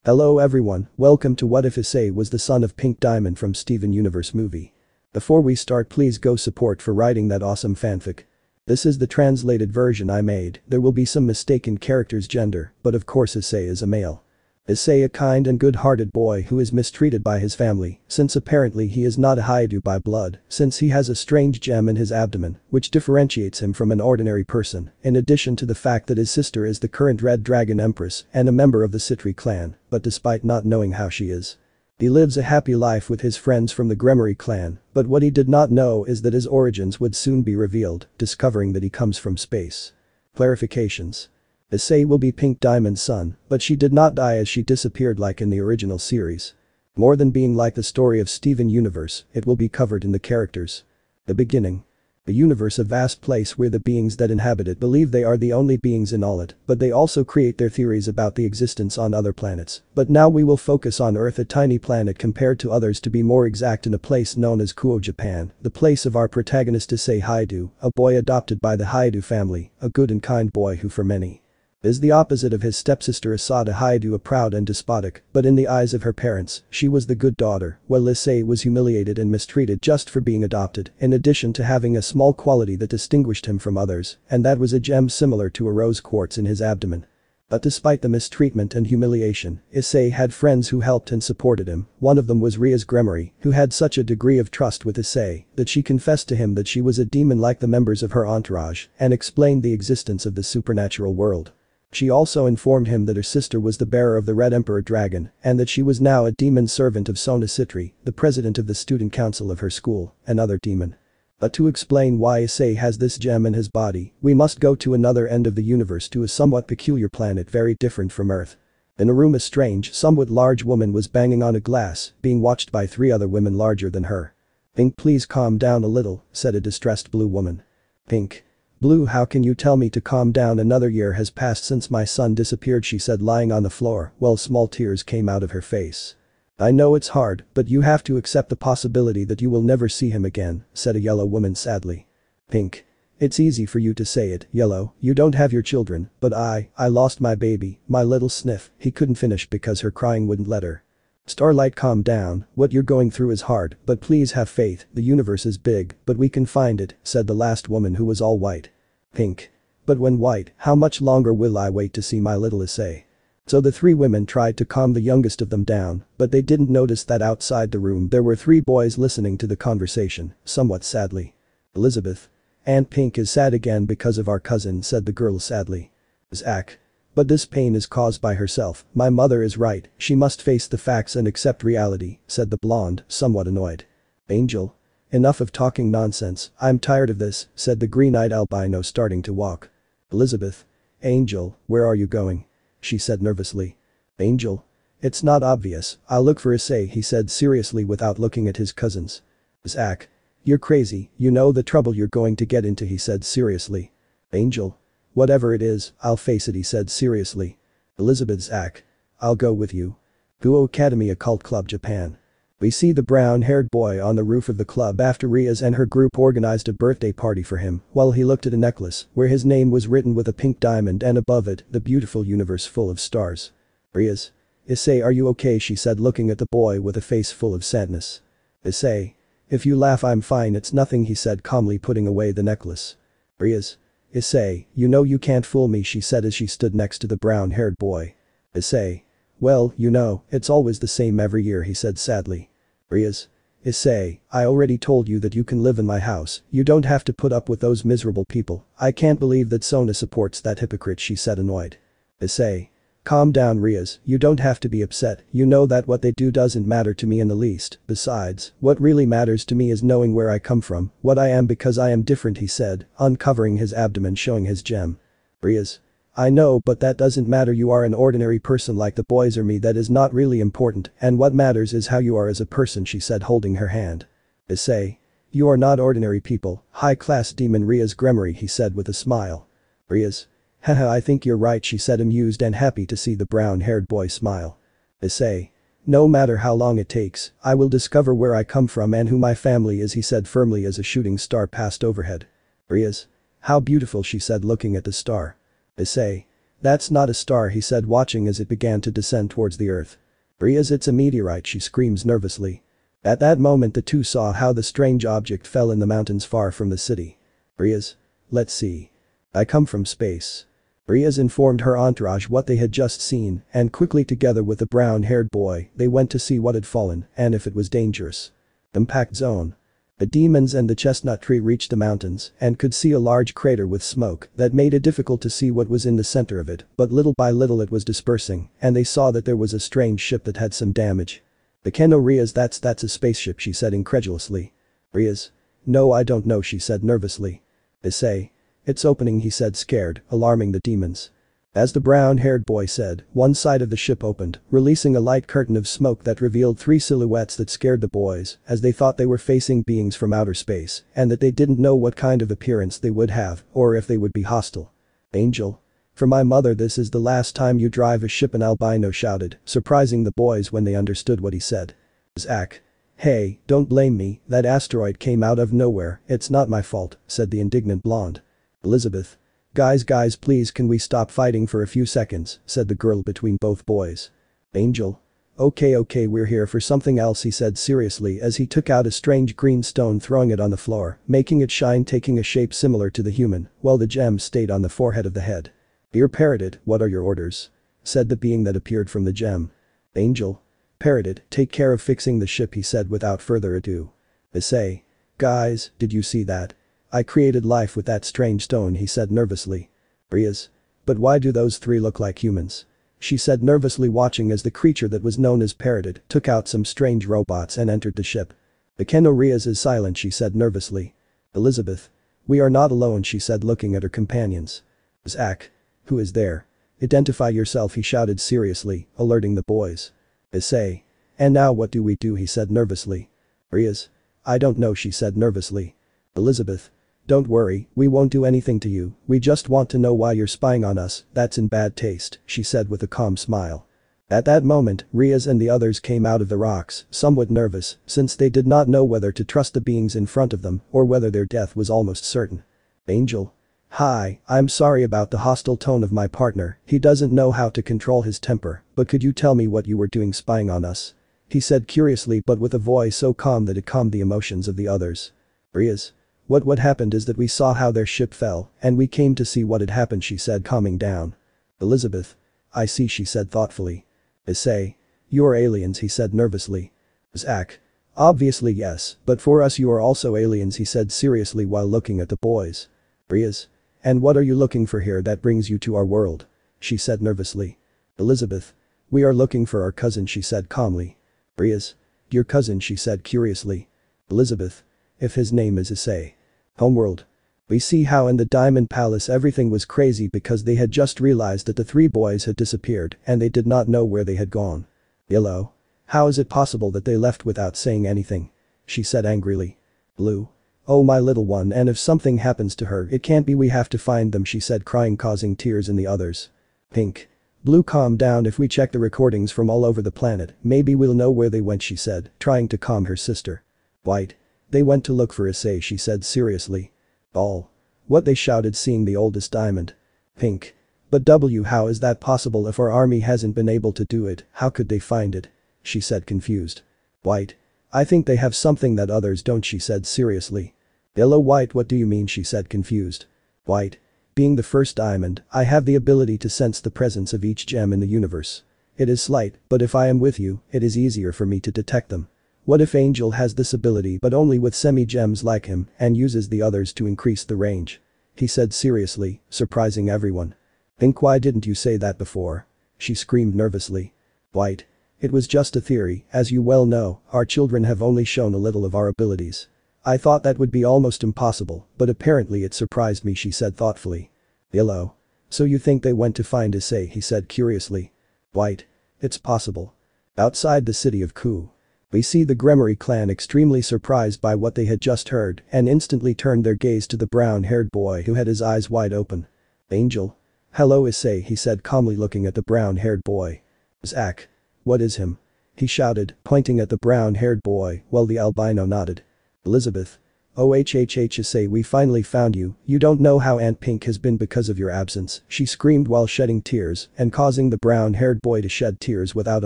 Hello everyone, welcome to What If Issei was the son of Pink Diamond from Steven Universe movie. Before we start, please go support for writing that awesome fanfic. This is the translated version I made. There will be some mistaken character's gender, but of course Issei is a male. Issei, a kind and good-hearted boy who is mistreated by his family, since apparently he is not a Haidu by blood, since he has a strange gem in his abdomen, which differentiates him from an ordinary person, in addition to the fact that his sister is the current Red Dragon Empress and a member of the Citri clan, but despite not knowing how she is. He lives a happy life with his friends from the Gremory clan, but what he did not know is that his origins would soon be revealed, discovering that he comes from space. Clarifications. Issei will be Pink Diamond's son, but she did not die as she disappeared like in the original series. More than being like the story of Steven Universe, it will be covered in the characters. The beginning. The universe, a vast place where the beings that inhabit it believe they are the only beings in all it, but they also create their theories about the existence on other planets. But now we will focus on Earth, a tiny planet compared to others, to be more exact, in a place known as Kuo, Japan, the place of our protagonist Issei Haidu, a boy adopted by the Haidu family, a good and kind boy who for many is the opposite of his stepsister Asada Haidu, a proud and despotic, but in the eyes of her parents, she was the good daughter, while Issei was humiliated and mistreated just for being adopted, in addition to having a small quality that distinguished him from others, and that was a gem similar to a rose quartz in his abdomen. But despite the mistreatment and humiliation, Issei had friends who helped and supported him. One of them was Ria's Gremory, who had such a degree of trust with Issei that she confessed to him that she was a demon like the members of her entourage and explained the existence of the supernatural world. She also informed him that her sister was the bearer of the Red Emperor Dragon and that she was now a demon servant of Sona Citri, the president of the student council of her school, another demon. But to explain why Issei has this gem in his body, we must go to another end of the universe, to a somewhat peculiar planet very different from Earth. In a room, a strange, somewhat large woman was banging on a glass, being watched by 3 other women larger than her. "Pink, please calm down a little," said a distressed blue woman. "Pink. Blue, how can you tell me to calm down? Another year has passed since my son disappeared," she said, lying on the floor, while small tears came out of her face. "I know it's hard, but you have to accept the possibility that you will never see him again," said a yellow woman sadly. "Pink. It's easy for you to say it, Yellow, you don't have your children, but I lost my baby, my little Sniff." He couldn't finish because her crying wouldn't let her. "Starlight, calm down, what you're going through is hard, but please have faith, the universe is big, but we can find it," said the last woman, who was all white. "Pink. But when white, how much longer will I wait to see my little Issei?" So the 3 women tried to calm the youngest of them down, but they didn't notice that outside the room there were 3 boys listening to the conversation, somewhat sadly. "Elizabeth. Aunt Pink is sad again because of our cousin," said the girl sadly. "Zach. But this pain is caused by herself, my mother is right, she must face the facts and accept reality," said the blonde, somewhat annoyed. "Angel. Enough of talking nonsense, I'm tired of this," said the green-eyed albino, starting to walk. "Elizabeth. Angel, where are you going?" she said nervously. "Angel. It's not obvious, I'll look for Issei," he said seriously without looking at his cousins. "Zach. You're crazy, you know the trouble you're going to get into," he said seriously. "Angel. Whatever it is, I'll face it," he said seriously. "Elizabeth. Zach. I'll go with you." Kuo Academy Occult Club, Japan. We see the brown-haired boy on the roof of the club after Ria's and her group organized a birthday party for him, while he looked at a necklace where his name was written with a pink diamond and above it, the beautiful universe full of stars. "Ria's. Issei, are you okay?" she said, looking at the boy with a face full of sadness. "Issei. If you laugh, I'm fine, it's nothing," he said calmly, putting away the necklace. "Ria's. Issei, you know you can't fool me," she said as she stood next to the brown-haired boy. "Issei. Well, you know, it's always the same every year," he said sadly. "Ria's. Issei, I already told you that you can live in my house, you don't have to put up with those miserable people. I can't believe that Sona supports that hypocrite," she said, annoyed. "Issei. Calm down, Ria's, you don't have to be upset, you know that what they do doesn't matter to me in the least, besides, what really matters to me is knowing where I come from, what I am, because I am different," he said, uncovering his abdomen, showing his gem. "Ria's. I know, but that doesn't matter, you are an ordinary person like the boys or me, that is not really important, and what matters is how you are as a person," she said, holding her hand. "Issei. You are not ordinary people, high-class demon Ria's Gremory," he said with a smile. "Ria's. Haha, I think you're right," she said, amused and happy to see the brown-haired boy smile. "Issei. No matter how long it takes, I will discover where I come from and who my family is," he said firmly as a shooting star passed overhead. "Ria's. How beautiful," she said, looking at the star. "Issei. That's not a star, he said, watching as it began to descend towards the earth. Riaz, it's a meteorite, she screams nervously. At that moment the two saw how the strange object fell in the mountains far from the city. Riaz. Let's see. I come from space. Riaz informed her entourage what they had just seen, and quickly, together with the brown-haired boy, they went to see what had fallen and if it was dangerous. Impact zone. The demons and the chestnut tree reached the mountains and could see a large crater with smoke that made it difficult to see what was in the center of it, but little by little it was dispersing, and they saw that there was a strange ship that had some damage. Bekeno, Riaz, that's a spaceship, she said incredulously. Riaz. No, I don't know, she said nervously. They say. It's opening, he said, scared, alarming the demons. As the brown-haired boy said, one side of the ship opened, releasing a light curtain of smoke that revealed three silhouettes that scared the boys, as they thought they were facing beings from outer space, and that they didn't know what kind of appearance they would have, or if they would be hostile. Angel. For my mother, this is the last time you drive a ship, an albino shouted, surprising the boys when they understood what he said. Zach. Hey, don't blame me, that asteroid came out of nowhere, it's not my fault, said the indignant blonde. Elizabeth. Guys, please, can we stop fighting for a few seconds, said the girl between both boys. Angel. Okay, we're here for something else, he said seriously as he took out a strange green stone, throwing it on the floor, making it shine, taking a shape similar to the human, while the gem stayed on the forehead of the head. Dear Parroted, what are your orders? Said the being that appeared from the gem. Angel. Parroted, take care of fixing the ship, he said without further ado. They say. Guys, did you see that? I created life with that strange stone, he said nervously. Riaz. But why do those three look like humans? She said nervously, watching as the creature that was known as Parroted took out some strange robots and entered the ship. Bekeno, Riaz is silent, she said nervously. Elizabeth. We are not alone, she said, looking at her companions. Zach. Who is there? Identify yourself, he shouted seriously, alerting the boys. They say. And now what do we do, he said nervously. Riaz. I don't know, she said nervously. Elizabeth. Don't worry, we won't do anything to you, we just want to know why you're spying on us, that's in bad taste, she said with a calm smile. At that moment, Riaz and the others came out of the rocks, somewhat nervous, since they did not know whether to trust the beings in front of them or whether their death was almost certain. Angel. Hi, I'm sorry about the hostile tone of my partner, he doesn't know how to control his temper, but could you tell me what you were doing spying on us? He said curiously, but with a voice so calm that it calmed the emotions of the others. Riaz. What happened is that we saw how their ship fell, and we came to see what had happened, she said, calming down. Elizabeth. I see, she said thoughtfully. They say. You're aliens, he said nervously. Zach. Obviously yes, but for us you are also aliens, he said seriously while looking at the boys. Riaz. And what are you looking for here that brings you to our world? She said nervously. Elizabeth. We are looking for our cousin, she said calmly. Riaz. Your cousin, she said curiously. Elizabeth. If his name is Issei. Homeworld. We see how in the Diamond Palace everything was crazy because they had just realized that the three boys had disappeared and they did not know where they had gone. Yellow. How is it possible that they left without saying anything? She said angrily. Blue. Oh my little one, and if something happens to her it can't be, we have to find them, she said, crying, causing tears in the others. Pink. Blue, calm down, if we check the recordings from all over the planet maybe we'll know where they went, she said, trying to calm her sister. White. They went to look for Issei, she said seriously. Ball. What, they shouted, seeing the oldest diamond. Pink. But W, how is that possible? If our army hasn't been able to do it, how could they find it? She said confused. White. I think they have something that others don't, she said seriously. Yellow. White, what do you mean? She said confused. White. Being the first diamond, I have the ability to sense the presence of each gem in the universe. It is slight, but if I am with you, it is easier for me to detect them. What if Angel has this ability but only with semi-gems like him and uses the others to increase the range? He said seriously, surprising everyone. Pink. Why didn't you say that before? She screamed nervously. White. It was just a theory, as you well know, our children have only shown a little of our abilities. I thought that would be almost impossible, but apparently it surprised me, she said thoughtfully. Yellow. So you think they went to find Issei? He said curiously. White. It's possible. Outside the city of Ku. We see the Gremory clan extremely surprised by what they had just heard and instantly turned their gaze to the brown-haired boy who had his eyes wide open. Angel. Hello Issei, he said calmly, looking at the brown-haired boy. Zach. What is him? He shouted, pointing at the brown-haired boy while the albino nodded. Elizabeth. "OHHHSA, we finally found you, you don't know how Aunt Pink has been because of your absence," she screamed while shedding tears and causing the brown-haired boy to shed tears without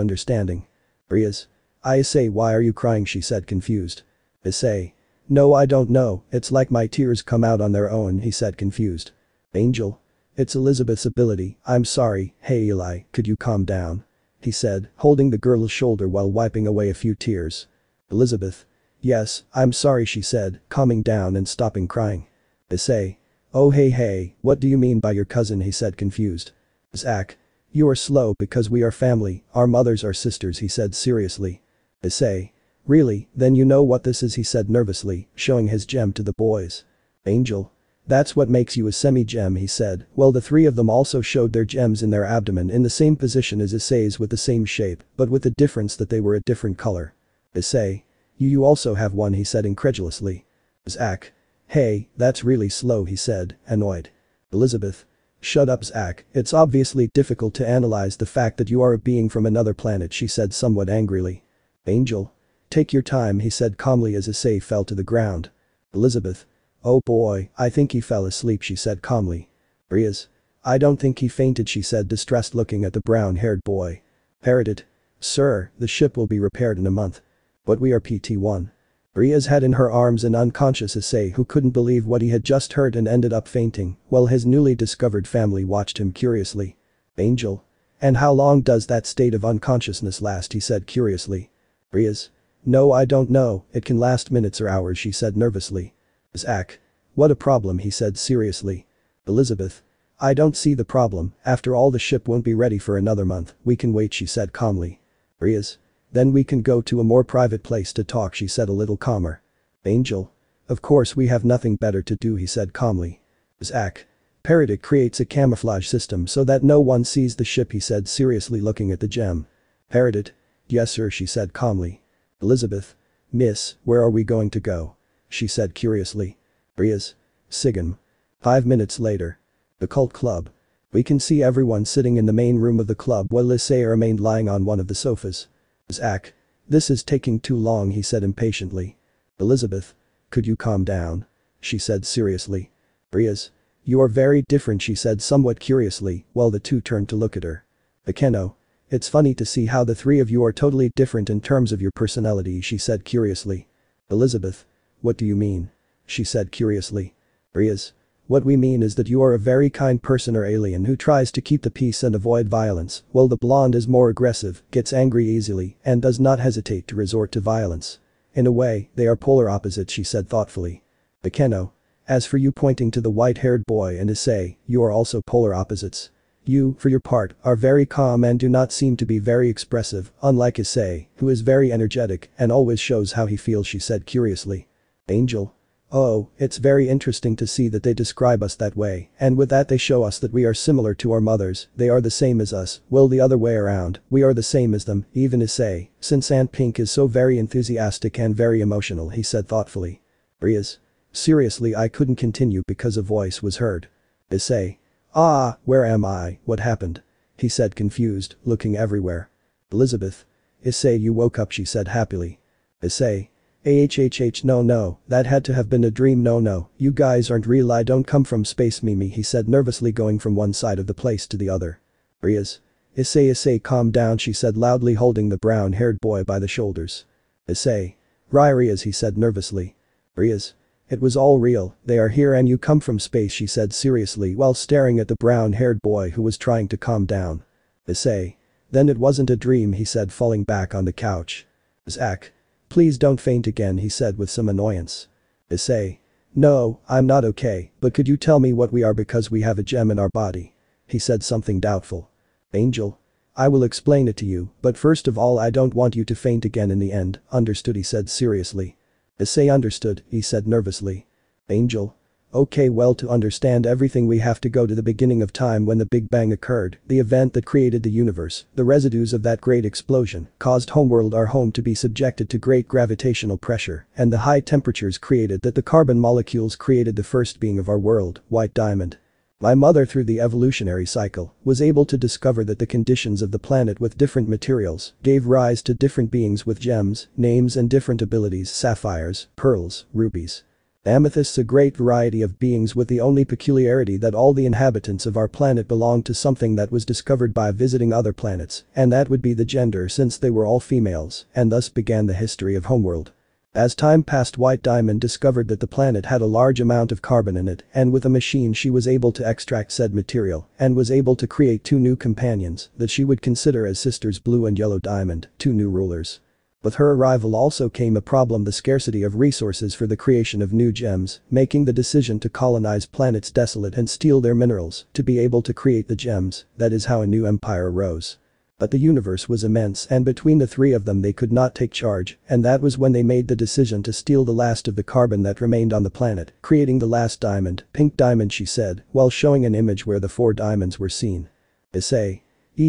understanding. "Riaz. I say, why are you crying?" she said confused. "Say. No, I don't know, it's like my tears come out on their own," he said confused. "Angel. It's Elizabeth's ability, I'm sorry, hey Eli, could you calm down?" he said, holding the girl's shoulder while wiping away a few tears. "Elizabeth. Yes, I'm sorry," she said, calming down and stopping crying. "Say. Oh hey, what do you mean by your cousin?" he said confused. "Zach. You are slow because we are family, our mothers are sisters," he said seriously. "Say. Really, then you know what this is," he said nervously, showing his gem to the boys. "Angel. That's what makes you a semi-gem," he said, while the three of them also showed their gems in their abdomen in the same position as Issei's with the same shape, but with the difference that they were a different color. "Issei. You also have one," he said incredulously. "Zach. Hey, that's really slow," he said, annoyed. "Elizabeth. Shut up, Zach, it's obviously difficult to analyze the fact that you are a being from another planet," she said somewhat angrily. "Angel. Take your time," he said calmly as Issei fell to the ground. "Elizabeth. Oh boy, I think he fell asleep," she said calmly. "Riaz. I don't think he fainted," she said distressed looking at the brown-haired boy. "Parroted. Sir, the ship will be repaired in a month. But we are PT-1. Riaz had in her arms an unconscious Issei who couldn't believe what he had just heard and ended up fainting, while his newly discovered family watched him curiously. "Angel. And how long does that state of unconsciousness last?" he said curiously. "Riaz. No, I don't know, it can last minutes or hours," she said nervously. "Zach. What a problem," he said seriously. "Elizabeth. I don't see the problem, after all the ship won't be ready for another month, we can wait," she said calmly. "Riaz. Then we can go to a more private place to talk," she said a little calmer. "Angel. Of course we have nothing better to do," he said calmly. "Zach. Parroted creates a camouflage system so that no one sees the ship," he said seriously looking at the gem. "Parroted. Yes sir," she said calmly. "Elizabeth. Miss, where are we going to go?" she said curiously. "Riaz. Sigam." 5 minutes later. The cult club. We can see everyone sitting in the main room of the club while Issei remained lying on one of the sofas. "Zach. This is taking too long," he said impatiently. "Elizabeth. Could you calm down?" she said seriously. "Riaz. You are very different," she said somewhat curiously, while the two turned to look at her. "Akeno. It's funny to see how the three of you are totally different in terms of your personality," she said curiously. "Elizabeth. What do you mean?" she said curiously. "Riaz. What we mean is that you are a very kind person or alien who tries to keep the peace and avoid violence, while the blonde is more aggressive, gets angry easily, and does not hesitate to resort to violence. In a way, they are polar opposites," she said thoughtfully. "Akeno. As for you," pointing to the white-haired boy and Issei, "you are also polar opposites. You, for your part, are very calm and do not seem to be very expressive, unlike Issei, who is very energetic and always shows how he feels," she said curiously. "Angel. Oh, it's very interesting to see that they describe us that way, and with that they show us that we are similar to our mothers, they are the same as us, well the other way around, we are the same as them, even Issei, since Aunt Pink is so very enthusiastic and very emotional," he said thoughtfully. "Riaz. Seriously, I couldn't continue because a voice was heard. Issei. Ah, where am I, what happened?" he said confused, looking everywhere. "Elizabeth. Issei, you woke up," she said happily. Issei. No, that had to have been a dream, no, you guys aren't real, I don't come from space, Mimi," he said nervously going from one side of the place to the other. "Riaz. Issei, calm down," she said loudly holding the brown-haired boy by the shoulders. Issei. Riaz, he said nervously. Riaz. It was all real, they are here and you come from space, she said seriously while staring at the brown-haired boy who was trying to calm down. Issei. Then it wasn't a dream, he said falling back on the couch. Zach. Please don't faint again, he said with some annoyance. Issei. No, I'm not okay, but could you tell me what we are because we have a gem in our body? He said something doubtful. Angel. I will explain it to you, but first of all I don't want you to faint again in the end, understood, he said seriously. Issei understood, he said nervously. Angel. Okay, well, to understand everything we have to go to the beginning of time when the Big Bang occurred, the event that created the universe, the residues of that great explosion, caused homeworld our home to be subjected to great gravitational pressure, and the high temperatures created that the carbon molecules created the first being of our world, White Diamond. My mother through the evolutionary cycle was able to discover that the conditions of the planet with different materials gave rise to different beings with gems, names and different abilities, sapphires, pearls, rubies. Amethysts, a great variety of beings with the only peculiarity that all the inhabitants of our planet belonged to something that was discovered by visiting other planets, and that would be the gender since they were all females, and thus began the history of Homeworld. As time passed, White Diamond discovered that the planet had a large amount of carbon in it, and with a machine she was able to extract said material and was able to create two new companions that she would consider as sisters Blue and Yellow Diamond, two new rulers. With her arrival also came a problem: the scarcity of resources for the creation of new gems, making the decision to colonize planets desolate and steal their minerals to be able to create the gems. That is how a new empire arose. But the universe was immense, and between the three of them they could not take charge, and that was when they made the decision to steal the last of the carbon that remained on the planet, creating the last diamond, Pink Diamond, she said, while showing an image where the 4 diamonds were seen. Issei.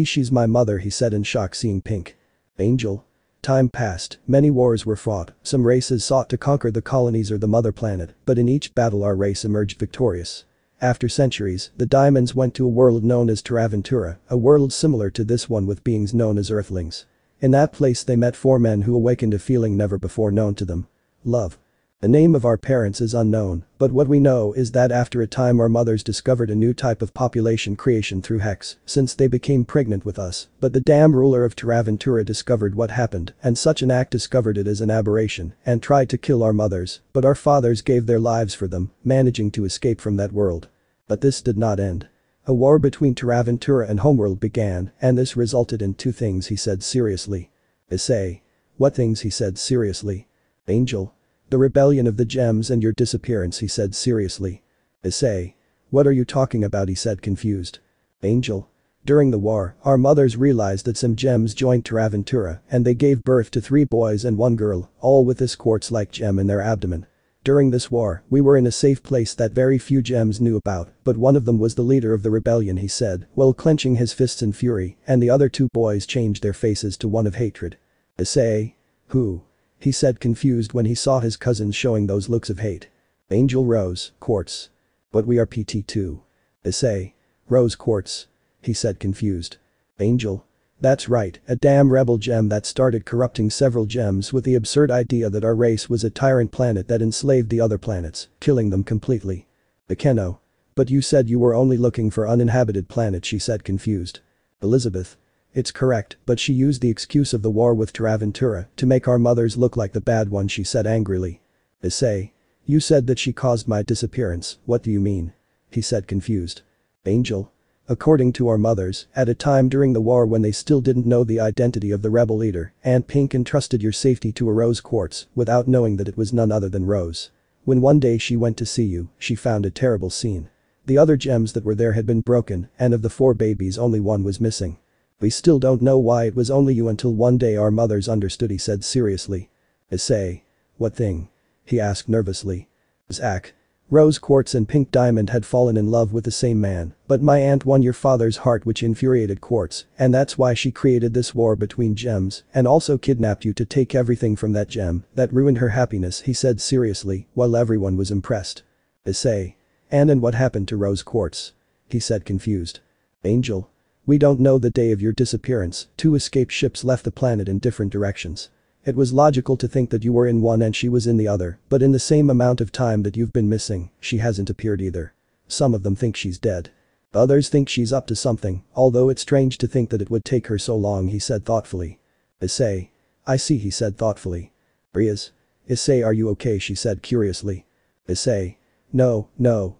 She's my mother, he said in shock seeing Pink. Angel. Time passed, many wars were fought, some races sought to conquer the colonies or the mother planet, but in each battle our race emerged victorious. After centuries, the diamonds went to a world known as Terraventura, a world similar to this one with beings known as Earthlings. In that place they met 4 men who awakened a feeling never before known to them. Love. The name of our parents is unknown, but what we know is that after a time our mothers discovered a new type of population creation through Hex, since they became pregnant with us, but the damn ruler of Terraventura discovered what happened, and such an act discovered it as an aberration, and tried to kill our mothers, but our fathers gave their lives for them, managing to escape from that world. But this did not end. A war between Terraventura and Homeworld began, and this resulted in 2 things, he said seriously. Issei. What things, he said seriously. Angel. The rebellion of the gems and your disappearance, he said seriously. Issei. What are you talking about, he said confused. Angel. During the war, our mothers realized that some gems joined Terraventura and they gave birth to 3 boys and 1 girl, all with this quartz-like gem in their abdomen. During this war, we were in a safe place that very few gems knew about, but one of them was the leader of the rebellion, he said, while clenching his fists in fury, and the other 2 boys changed their faces to one of hatred. Issei. Who? He said confused when he saw his cousins showing those looks of hate. Angel. Rose Quartz. But we are PT2. Issei. Rose Quartz. He said confused. Angel. That's right, a damn rebel gem that started corrupting several gems with the absurd idea that our race was a tyrant planet that enslaved the other planets, killing them completely. Akeno. But you said you were only looking for uninhabited planets, she said confused. Elizabeth. It's correct, but she used the excuse of the war with Terraventura to make our mothers look like the bad ones, she said angrily. Issei. You said that she caused my disappearance, what do you mean? He said confused. Angel. According to our mothers, at a time during the war when they still didn't know the identity of the rebel leader, Aunt Pink entrusted your safety to a Rose Quartz without knowing that it was none other than Rose. When one day she went to see you, she found a terrible scene. The other gems that were there had been broken, and of the 4 babies only 1 was missing. We still don't know why it was only you until one day our mothers understood, he said seriously. Issei. What thing? He asked nervously. Zach. Rose Quartz and Pink Diamond had fallen in love with the same man, but my aunt won your father's heart, which infuriated Quartz, and that's why she created this war between gems and also kidnapped you to take everything from that gem that ruined her happiness, he said seriously while everyone was impressed. Issei. And what happened to Rose Quartz? He said confused. Angel. We don't know the day of your disappearance, 2 escape ships left the planet in different directions. It was logical to think that you were in one and she was in the other, but in the same amount of time that you've been missing, she hasn't appeared either. Some of them think she's dead. Others think she's up to something, although it's strange to think that it would take her so long, he said thoughtfully. Issei. I see, he said thoughtfully. Brias. Issei, are you okay, she said curiously. Issei. No,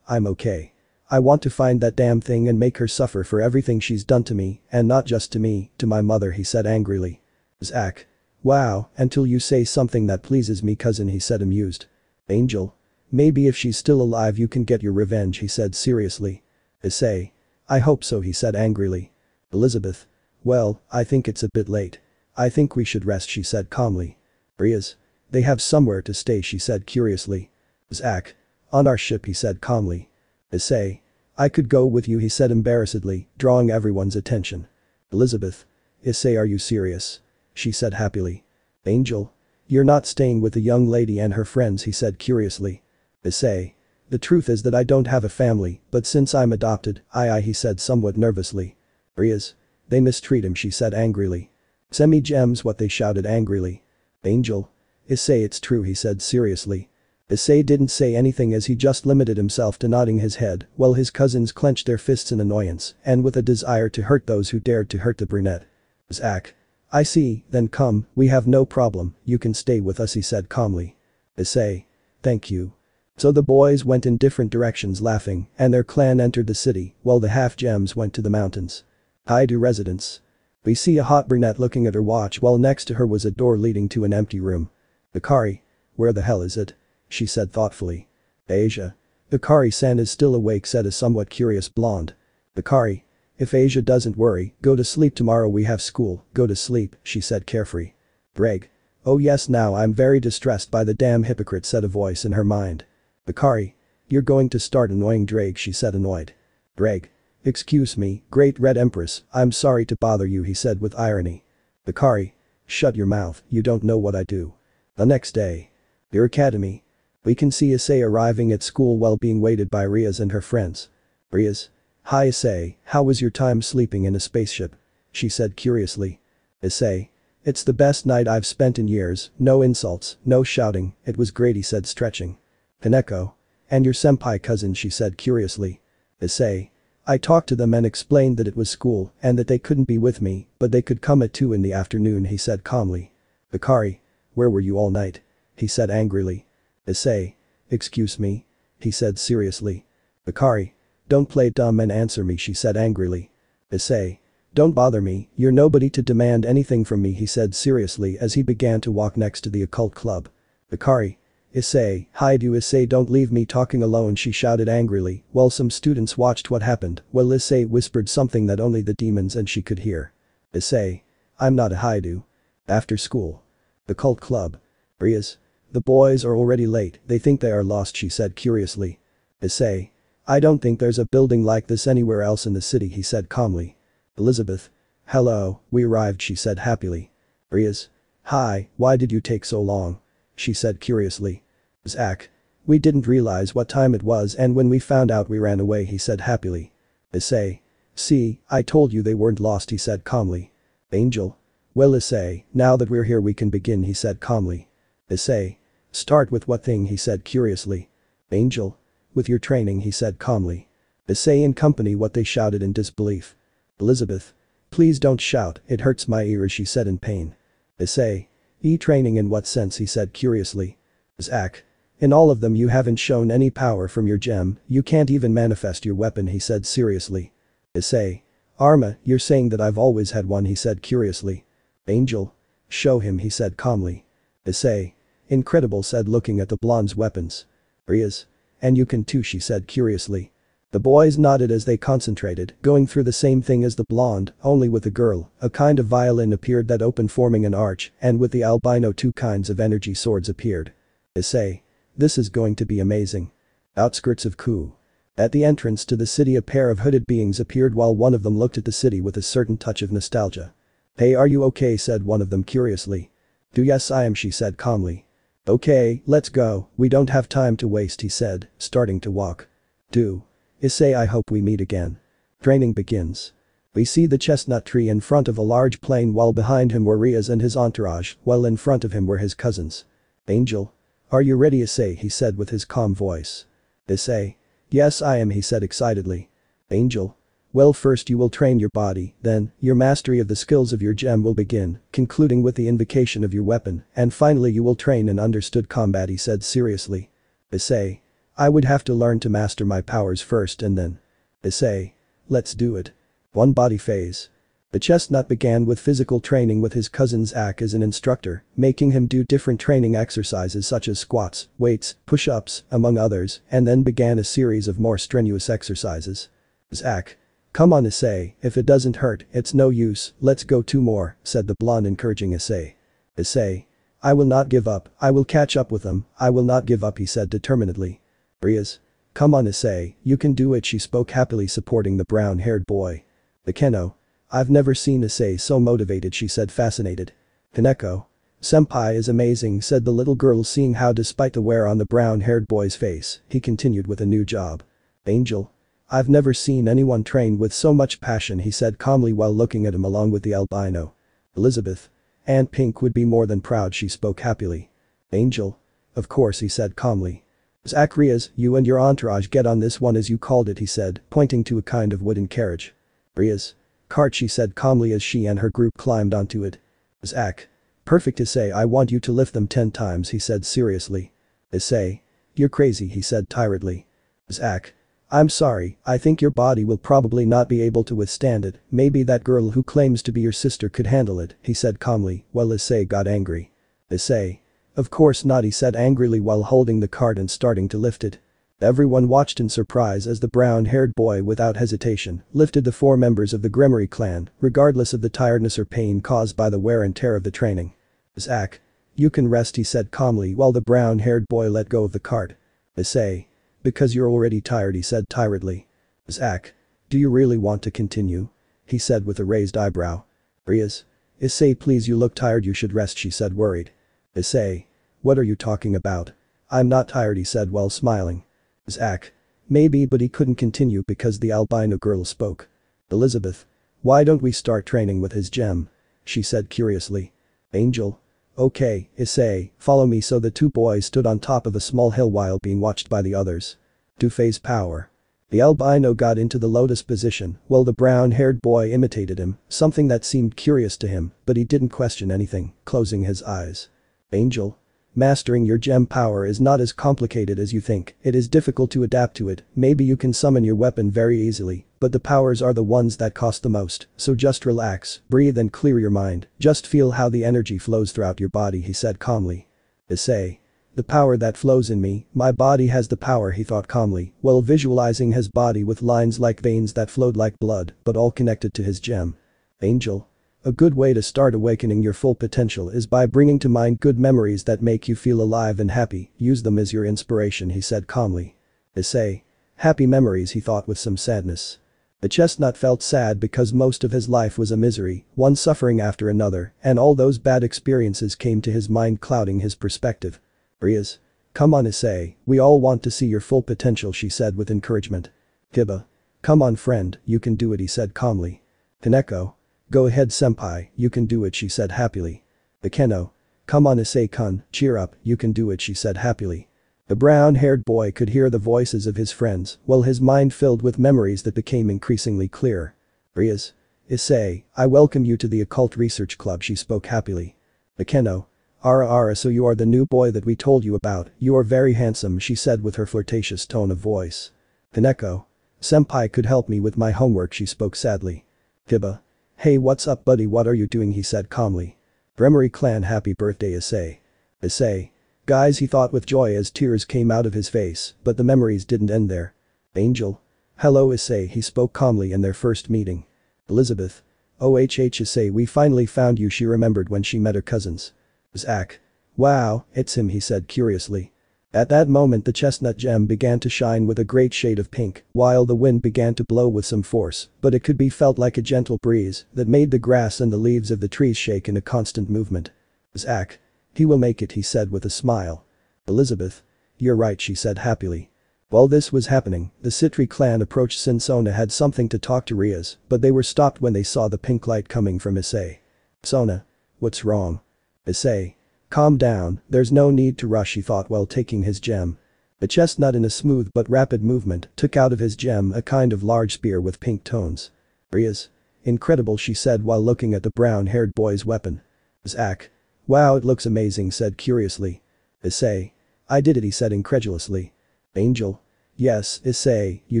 I'm okay. I want to find that damn thing and make her suffer for everything she's done to me, and not just to me, to my mother, he said angrily. Zach. Wow, until you say something that pleases me, cousin, he said amused. Angel. Maybe if she's still alive you can get your revenge, he said seriously. Issei. I hope so, he said angrily. Elizabeth. Well, I think it's a bit late. I think we should rest, she said calmly. Brias. They have somewhere to stay, she said curiously. Zach. On our ship, he said calmly. Issei. I could go with you, he said embarrassedly, drawing everyone's attention. Elizabeth. Issei, are you serious? She said happily. Angel. You're not staying with the young lady and her friends, he said curiously. Issei. The truth is that I don't have a family, but since I'm adopted, he said somewhat nervously. Brias. They mistreat him, she said angrily. Semi-gems, what, they shouted angrily. Angel. Issei, it's true, he said seriously. Issei didn't say anything as he just limited himself to nodding his head while his cousins clenched their fists in annoyance and with a desire to hurt those who dared to hurt the brunette. Zack. I see, then come, we have no problem, you can stay with us, he said calmly. Issei. Thank you. So the boys went in different directions laughing and their clan entered the city while the half-gems went to the mountains. Haidu residence. We see a hot brunette looking at her watch while next to her was a door leading to an empty room. Hikari. Where the hell is it? She said thoughtfully. Asia. Hikari-san is still awake, said a somewhat curious blonde. Hikari. If Asia doesn't worry, go to sleep, tomorrow we have school, go to sleep, she said carefree. Greg. Oh yes, now I'm very distressed by the damn hypocrite, said a voice in her mind. Hikari. You're going to start annoying Drake, she said annoyed. Greg. Excuse me, Great Red Empress, I'm sorry to bother you, he said with irony. Hikari. Shut your mouth, you don't know what I do. The next day. Your academy. We can see Issei arriving at school while being waited by Riaz and her friends. Riaz. Hi Issei, how was your time sleeping in a spaceship? She said curiously. Issei. It's the best night I've spent in years, no insults, no shouting, it was great, he said stretching. Kaneko. And your senpai cousin, she said curiously. Issei. I talked to them and explained that it was school and that they couldn't be with me, but they could come at 2 in the afternoon, he said calmly. Hikari. Where were you all night? He said angrily. Issei. Excuse me? He said seriously. Hikari. Don't play dumb and answer me, she said angrily. Issei. Don't bother me, you're nobody to demand anything from me, he said seriously as he began to walk next to the occult club. Hikari. Issei, Haidu, Issei, don't leave me talking alone, she shouted angrily while some students watched what happened while Issei whispered something that only the demons and she could hear. Issei. I'm not a Haidu. After school. The cult club. Riaz. The boys are already late, they think they are lost, she said curiously. Issei. I don't think there's a building like this anywhere else in the city, he said calmly. Elizabeth. Hello, we arrived, she said happily. Riaz. Hi, why did you take so long? She said curiously. Zack. We didn't realize what time it was and when we found out we ran away, he said happily. Issei. See, I told you they weren't lost, he said calmly. Angel. Well Issei, now that we're here we can begin, he said calmly. Issei. Start with what thing, he said curiously. Angel. With your training, he said calmly. Issei and company what they shouted in disbelief. Elizabeth. Please don't shout, it hurts my ears, she said in pain. Issei. E-training in what sense, he said curiously. Zack. In all of them you haven't shown any power from your gem, you can't even manifest your weapon, he said seriously. Issei. Arma, you're saying that I've always had one, he said curiously. Angel. Show him, he said calmly. Issei. Incredible, said looking at the blonde's weapons. Riaz. And you can too, she said curiously. The boys nodded as they concentrated, going through the same thing as the blonde, only with the girl, a kind of violin appeared that opened forming an arch and with the albino 2 kinds of energy swords appeared. Issei. This is going to be amazing. Outskirts of Ku. At the entrance to the city a pair of hooded beings appeared while one of them looked at the city with a certain touch of nostalgia. Hey, are you okay, said one of them curiously. Yes I am, she said calmly. Okay, let's go, we don't have time to waste, he said, starting to walk. Issei, I hope we meet again. Training begins. We see the chestnut tree in front of a large plain while behind him were Riaz and his entourage while in front of him were his cousins. Angel. Are you ready, Issei, he said with his calm voice. Issei. Yes I am, he said excitedly. Angel. Well, first you will train your body, then, your mastery of the skills of your gem will begin, concluding with the invocation of your weapon, and finally you will train in understood combat, he said seriously. Issei. I would have to learn to master my powers first and then. Issei. Let's do it. One body phase. The chestnut began with physical training with his cousin Zack as an instructor, making him do different training exercises such as squats, weights, push-ups, among others, and then began a series of more strenuous exercises. Zack. Come on Issei, if it doesn't hurt, it's no use, let's go 2 more, said the blonde encouraging Issei. Issei. I will not give up, I will catch up with them, I will not give up, he said determinedly. Riaz. Come on Issei, you can do it, she spoke happily supporting the brown-haired boy. Akeno. I've never seen Issei so motivated, she said fascinated. Kaneko. Senpai is amazing, said the little girl seeing how despite the wear on the brown-haired boy's face, he continued with a new job. Angel. I've never seen anyone train with so much passion, he said calmly while looking at him along with the albino. Elizabeth. Aunt Pink would be more than proud, she spoke happily. Angel. Of course, he said calmly. Zacharias, you and your entourage get on this one as you called it, he said, pointing to a kind of wooden carriage. Riaz. Cart, she said calmly as she and her group climbed onto it. Zach. Perfect, Issei, I want you to lift them 10 times, he said seriously. Issei. You're crazy, he said tiredly. Zach. I'm sorry, I think your body will probably not be able to withstand it, maybe that girl who claims to be your sister could handle it, he said calmly, while Issei got angry. Issei. Of course not, he said angrily while holding the cart and starting to lift it. Everyone watched in surprise as the brown-haired boy without hesitation lifted the 4 members of the Gremory clan, regardless of the tiredness or pain caused by the wear and tear of the training. Zach. You can rest, he said calmly while the brown-haired boy let go of the cart. Issei. Because you're already tired, he said tiredly. Zach. Do you really want to continue? He said with a raised eyebrow. Riaz. Issei, please, you look tired, you should rest, she said worried. Issei. What are you talking about? I'm not tired, he said while smiling. Zach. Maybe, but he couldn't continue because the albino girl spoke. Elizabeth. Why don't we start training with his gem? She said curiously. Angel. Okay, Issei, follow me. So the 2 boys stood on top of a small hill while being watched by the others. Two-phase power. The albino got into the lotus position while the brown-haired boy imitated him, something that seemed curious to him, but he didn't question anything, closing his eyes. Angel. Mastering your gem power is not as complicated as you think, it is difficult to adapt to it, maybe you can summon your weapon very easily, but the powers are the ones that cost the most, so just relax, breathe and clear your mind, just feel how the energy flows throughout your body, he said calmly. Issei. The power that flows in me, my body has the power, he thought calmly, while visualizing his body with lines like veins that flowed like blood, but all connected to his gem. Angel. A good way to start awakening your full potential is by bringing to mind good memories that make you feel alive and happy, use them as your inspiration, he said calmly. Issei. Happy memories, he thought with some sadness. The chestnut felt sad because most of his life was a misery, one suffering after another, and all those bad experiences came to his mind clouding his perspective. Riaz. Come on, Issei, we all want to see your full potential, she said with encouragement. Hiba. Come on friend, you can do it, he said calmly. Kaneko. Go ahead senpai, you can do it, she said happily. Akeno. Come on Issei-kun, cheer up, you can do it, she said happily. The brown-haired boy could hear the voices of his friends while his mind filled with memories that became increasingly clear. Riaz. Issei, I welcome you to the Occult Research Club, she spoke happily. Akeno. Ara, so you are the new boy that we told you about, you are very handsome, she said with her flirtatious tone of voice. Kaneko. Senpai could help me with my homework, she spoke sadly. Hiba. Hey, what's up buddy, what are you doing, he said calmly. Gremory clan, happy birthday Issei. Issei. Guys, he thought with joy as tears came out of his face, but the memories didn't end there. Angel. Hello Issei, he spoke calmly in their first meeting. Elizabeth. Issei, we finally found you, she remembered when she met her cousins. Zach. Wow, it's him, he said curiously. At that moment the chestnut gem began to shine with a great shade of pink, while the wind began to blow with some force, but it could be felt like a gentle breeze that made the grass and the leaves of the trees shake in a constant movement. Zach. He will make it, he said with a smile. Elizabeth. You're right, she said happily. While this was happening, the Citri clan approached since Sona had something to talk to Riaz, but they were stopped when they saw the pink light coming from Issei. Sona. What's wrong? Issei. Calm down, there's no need to rush, he thought while taking his gem. The chestnut in a smooth but rapid movement took out of his gem a kind of large spear with pink tones. Riaz. Incredible, she said while looking at the brown-haired boy's weapon. Zach. Wow, it looks amazing, said curiously. Issei. I did it, he said incredulously. Angel. Yes, Issei, you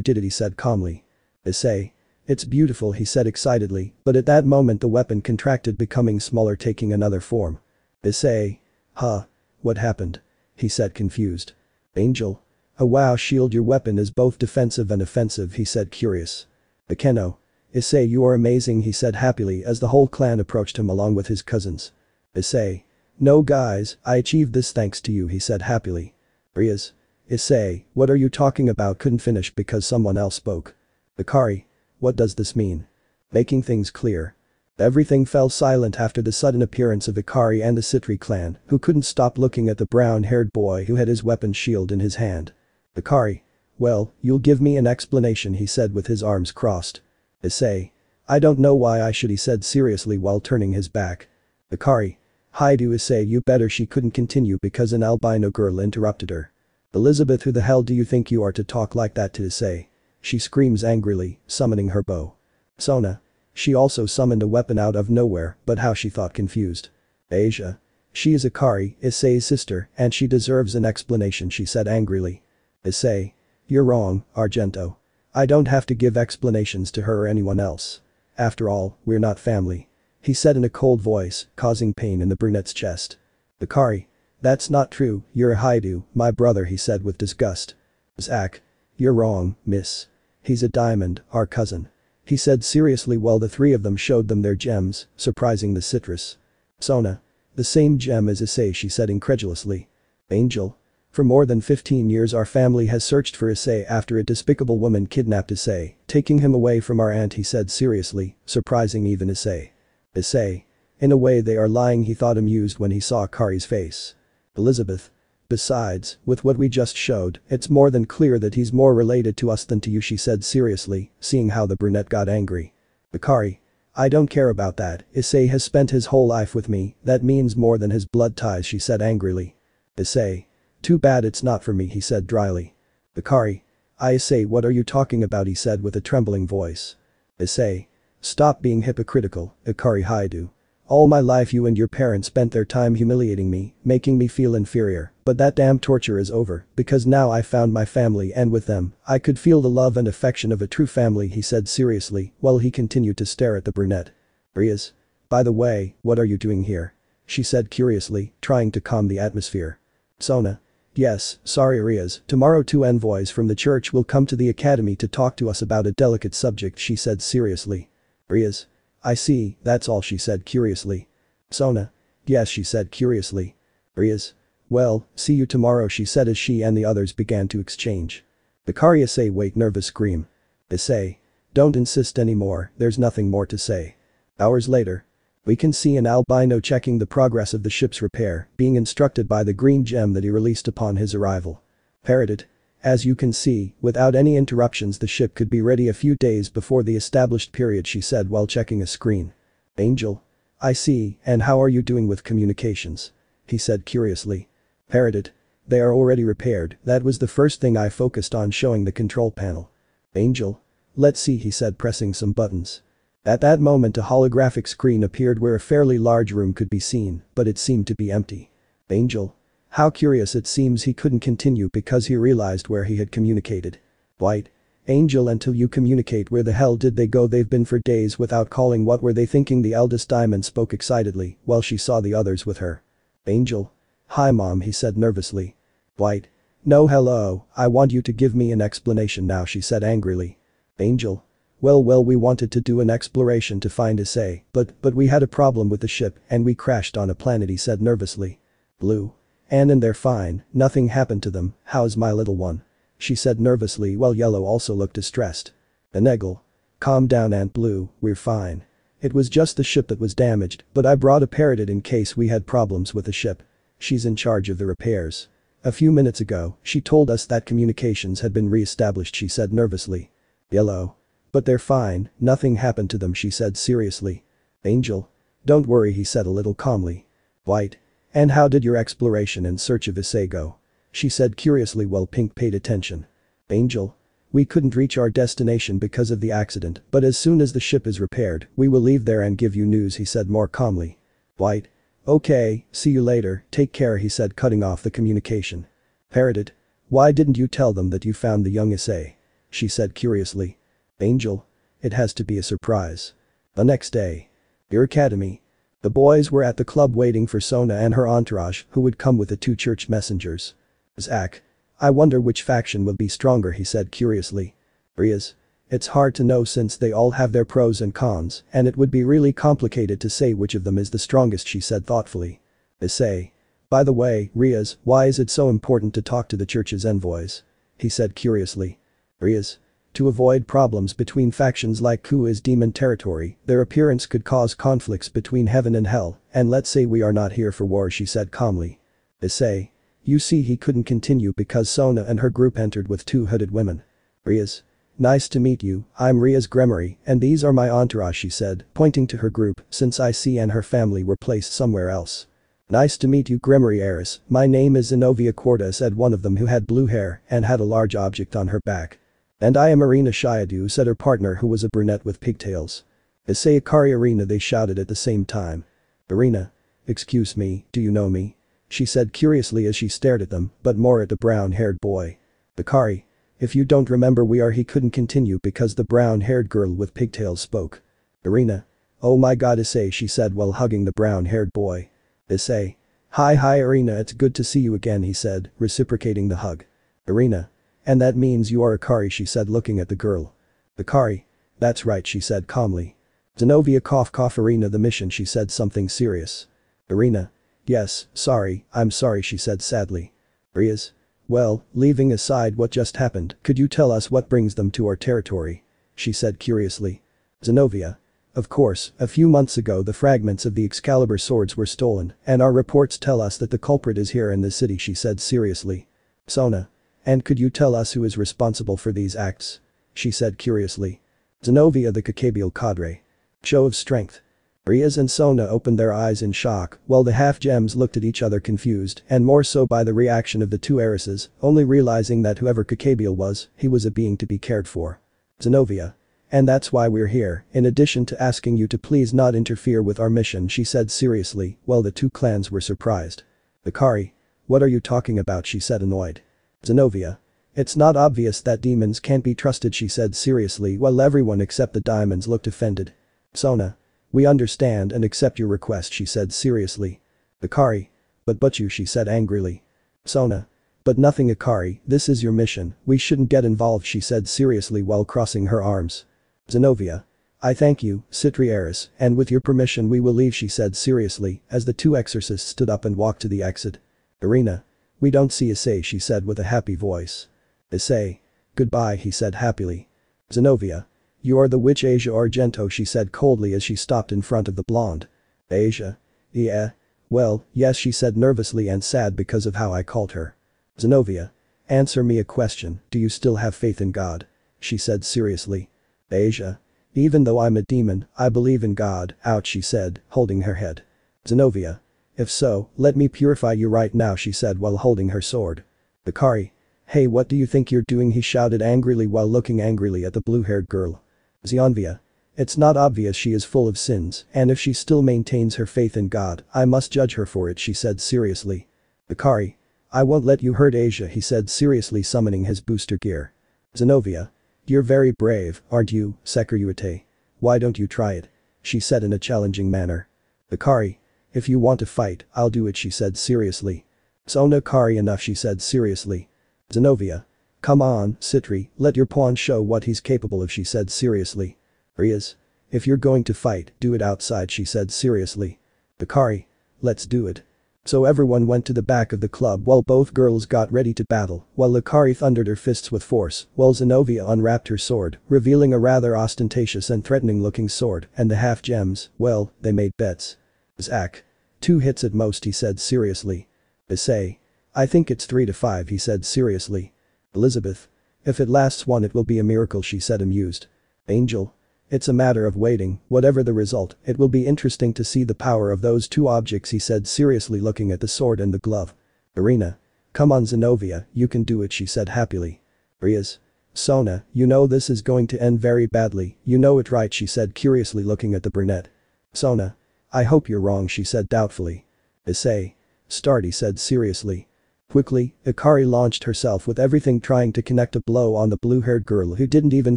did it, he said calmly. Issei. It's beautiful, he said excitedly, but at that moment the weapon contracted, becoming smaller, taking another form. Issei. Huh? What happened? He said confused. Angel. Oh wow, shield, your weapon is both defensive and offensive, he said curious. Akeno. Issei, you are amazing, he said happily as the whole clan approached him along with his cousins. Issei. No guys, I achieved this thanks to you, he said happily. Riaz. Issei, what are you talking about, couldn't finish because someone else spoke. Akari. What does this mean? Making things clear. Everything fell silent after the sudden appearance of Ikari and the Citri clan, who couldn't stop looking at the brown-haired boy who had his weapon shield in his hand. Ikari. Well, you'll give me an explanation, he said with his arms crossed. Issei. I don't know why I should, he said seriously while turning his back. Ikari. Haidu say you better she couldn't continue because an albino girl interrupted her. Elizabeth, who the hell do you think you are to talk like that to Issei? She screams angrily, summoning her bow. Sona. She also summoned a weapon out of nowhere, but how she thought confused. Asia. She is Akari, Issei's sister, and she deserves an explanation, she said angrily. Issei. You're wrong, Argento. I don't have to give explanations to her or anyone else. After all, we're not family. He said in a cold voice, causing pain in the brunette's chest. Akari. That's not true, you're a Haidu, my brother, he said with disgust. Zach. You're wrong, miss. He's a diamond, our cousin. He said seriously while the three of them showed them their gems, surprising the citrus. Sona. The same gem as Issei, she said incredulously. Angel. For more than 15 years our family has searched for Issei after a despicable woman kidnapped Issei, taking him away from our aunt, he said seriously, surprising even Issei. Issei. In a way they are lying, he thought, amused when he saw Akari's face. Elizabeth. Besides, with what we just showed, it's more than clear that he's more related to us than to you, she said seriously, seeing how the brunette got angry. Akari. I don't care about that, Issei has spent his whole life with me, that means more than his blood ties, she said angrily. Issei. Too bad it's not for me, he said dryly. Akari. Issei, what are you talking about, he said with a trembling voice. Issei. Stop being hypocritical, Akari Haidu. All my life you and your parents spent their time humiliating me, making me feel inferior, but that damn torture is over, because now I found my family and with them, I could feel the love and affection of a true family, he said seriously, while he continued to stare at the brunette. Riaz. By the way, what are you doing here? She said curiously, trying to calm the atmosphere. Sona. Yes, sorry Riaz, tomorrow 2 envoys from the church will come to the academy to talk to us about a delicate subject, she said seriously. Riaz. I see, that's all, she said curiously. Sona. Yes, she said curiously. Riaz. Well, see you tomorrow, she said as she and the others began to exchange. Akari. Issei, wait, nervous scream. Issei. Don't insist anymore, there's nothing more to say. Hours later. We can see an albino checking the progress of the ship's repair, being instructed by the green gem that he released upon his arrival. Parroted. As you can see, without any interruptions the ship could be ready a few days before the established period, she said while checking a screen. Angel. I see, and how are you doing with communications? He said curiously. Parroted. They are already repaired, that was the first thing I focused on, showing the control panel. Angel. Let's see, he said pressing some buttons. At that moment a holographic screen appeared where a fairly large room could be seen, but it seemed to be empty. Angel. How curious, it seems he couldn't continue because he realized where he had communicated. White. Angel, until you communicate, where the hell did they go? They've been for days without calling, what were they thinking? The eldest diamond spoke excitedly while she saw the others with her. Angel. Hi mom, he said nervously. White. No, hello, I want you to give me an explanation now, she said angrily. Angel. Well, we wanted to do an exploration to find Issei, but we had a problem with the ship and we crashed on a planet, he said nervously. Blue. And they're fine, nothing happened to them, how's my little one? She said nervously while Yellow also looked distressed. Anegal. Calm down Aunt Blue, we're fine. It was just the ship that was damaged, but I brought a Parroted in case we had problems with the ship. She's in charge of the repairs. A few minutes ago, she told us that communications had been re-established, she said nervously. Yellow. But they're fine, nothing happened to them, she said seriously. Angel. Don't worry, he said a little calmly. White. And how did your exploration in search of Issei go? She said curiously while Pink paid attention. Angel. We couldn't reach our destination because of the accident, but as soon as the ship is repaired, we will leave there and give you news, he said more calmly. White. Okay, see you later, take care, he said, cutting off the communication. Parroted. Why didn't you tell them that you found the young Issei? She said curiously. Angel. It has to be a surprise. The next day. Your academy. The boys were at the club waiting for Sona and her entourage, who would come with the 2 church messengers. Zach. I wonder which faction will be stronger, he said curiously. Riaz. It's hard to know since they all have their pros and cons, and it would be really complicated to say which of them is the strongest, she said thoughtfully. Issei. By the way, Riaz, why is it so important to talk to the church's envoys? He said curiously. Riaz. To avoid problems between factions, like Ku is demon territory, their appearance could cause conflicts between heaven and hell, and let's say we are not here for war, she said calmly. Issei. You see, he couldn't continue because Sona and her group entered with 2 hooded women. Riaz. Nice to meet you, I'm Riaz Gremory, and these are my entourage, she said, pointing to her group, since Issei and her family were placed somewhere else. Nice to meet you, Grimory Heiress. My name is Zenobia Corda, said one of them who had blue hair and had a large object on her back. And I am Irina Shayadu, said her partner who was a brunette with pigtails. Say Akari Irina, they shouted at the same time. Irina. Excuse me, do you know me? She said curiously as she stared at them, but more at the brown-haired boy. Akari. If you don't remember, we are. He couldn't continue because the brown-haired girl with pigtails spoke. Irina. Oh my god, Issei, she said while hugging the brown-haired boy. Issei. Hi Irina, it's good to see you again, he said, reciprocating the hug. Irina. And that means you are Akari, she said looking at the girl. Akari. That's right, she said calmly. Zenobia cough Irina, the mission, she said something serious. Irina. Yes, sorry, I'm sorry, she said sadly. Riaz. Well, leaving aside what just happened, could you tell us what brings them to our territory? She said curiously. Zenobia. Of course, a few months ago the fragments of the Excalibur swords were stolen, and our reports tell us that the culprit is here in the city, she said seriously. Sona. And could you tell us who is responsible for these acts? She said curiously. Zenobia, the Kakabial cadre. Show of strength. Riaz and Sona opened their eyes in shock, while the half-gems looked at each other confused, and more so by the reaction of the two heiresses, only realizing that whoever Kakabial was, he was a being to be cared for. Zenobia. And that's why we're here, in addition to asking you to please not interfere with our mission, she said seriously, while the two clans were surprised. Akari. What are you talking about, she said annoyed. Zenobia. It's not obvious that demons can't be trusted, she said seriously while everyone except the diamonds looked offended. Sona. We understand and accept your request, she said seriously. Akari. But you, she said angrily. Sona. But nothing, Akari, this is your mission, we shouldn't get involved, she said seriously while crossing her arms. Zenobia. I thank you, Citri Heiress, and with your permission we will leave, she said seriously as the two exorcists stood up and walked to the exit. Irina. We don't see Issei, she said with a happy voice. Issei. Goodbye, he said happily. Zenobia. You are the witch Asia Argento, she said coldly as she stopped in front of the blonde. Asia. Yeah. Well, yes, she said nervously and sad because of how I called her. Zenobia. Answer me a question, do you still have faith in God? She said seriously. Asia. Even though I'm a demon, I believe in God, ouch, she said, holding her head. Zenobia. If so, let me purify you right now, she said while holding her sword. Akari. Hey, what do you think you're doing, he shouted angrily while looking angrily at the blue-haired girl. Zenobia. It's not obvious she is full of sins, and if she still maintains her faith in God, I must judge her for it, she said seriously. Akari. I won't let you hurt Asia, he said seriously summoning his booster gear. Zenobia. You're very brave, aren't you, Sekiryuite? Why don't you try it? She said in a challenging manner. Akari. If you want to fight, I'll do it, she said seriously. Sona. Akari, enough, she said seriously. Zenobia. Come on, Citri, let your pawn show what he's capable of, she said seriously. Riaz. If you're going to fight, do it outside, she said seriously. Akari. Let's do it. So everyone went to the back of the club while both girls got ready to battle, while Akari thundered her fists with force, while Zenobia unwrapped her sword, revealing a rather ostentatious and threatening-looking sword, and the half-gems, well, they made bets. Zach. 2 hits at most, he said seriously. Issei. I think it's 3 to 5, he said seriously. Elizabeth. If it lasts 1 it will be a miracle, she said amused. Angel. It's a matter of waiting, whatever the result, it will be interesting to see the power of those 2 objects, he said seriously looking at the sword and the glove. Irina. Come on Zenobia, you can do it, she said happily. Riaz. Sona, you know this is going to end very badly, you know it right, she said curiously looking at the brunette. Sona. I hope you're wrong, she said doubtfully. Issei. Start, he said seriously. Quickly, Akari launched herself with everything trying to connect a blow on the blue-haired girl who didn't even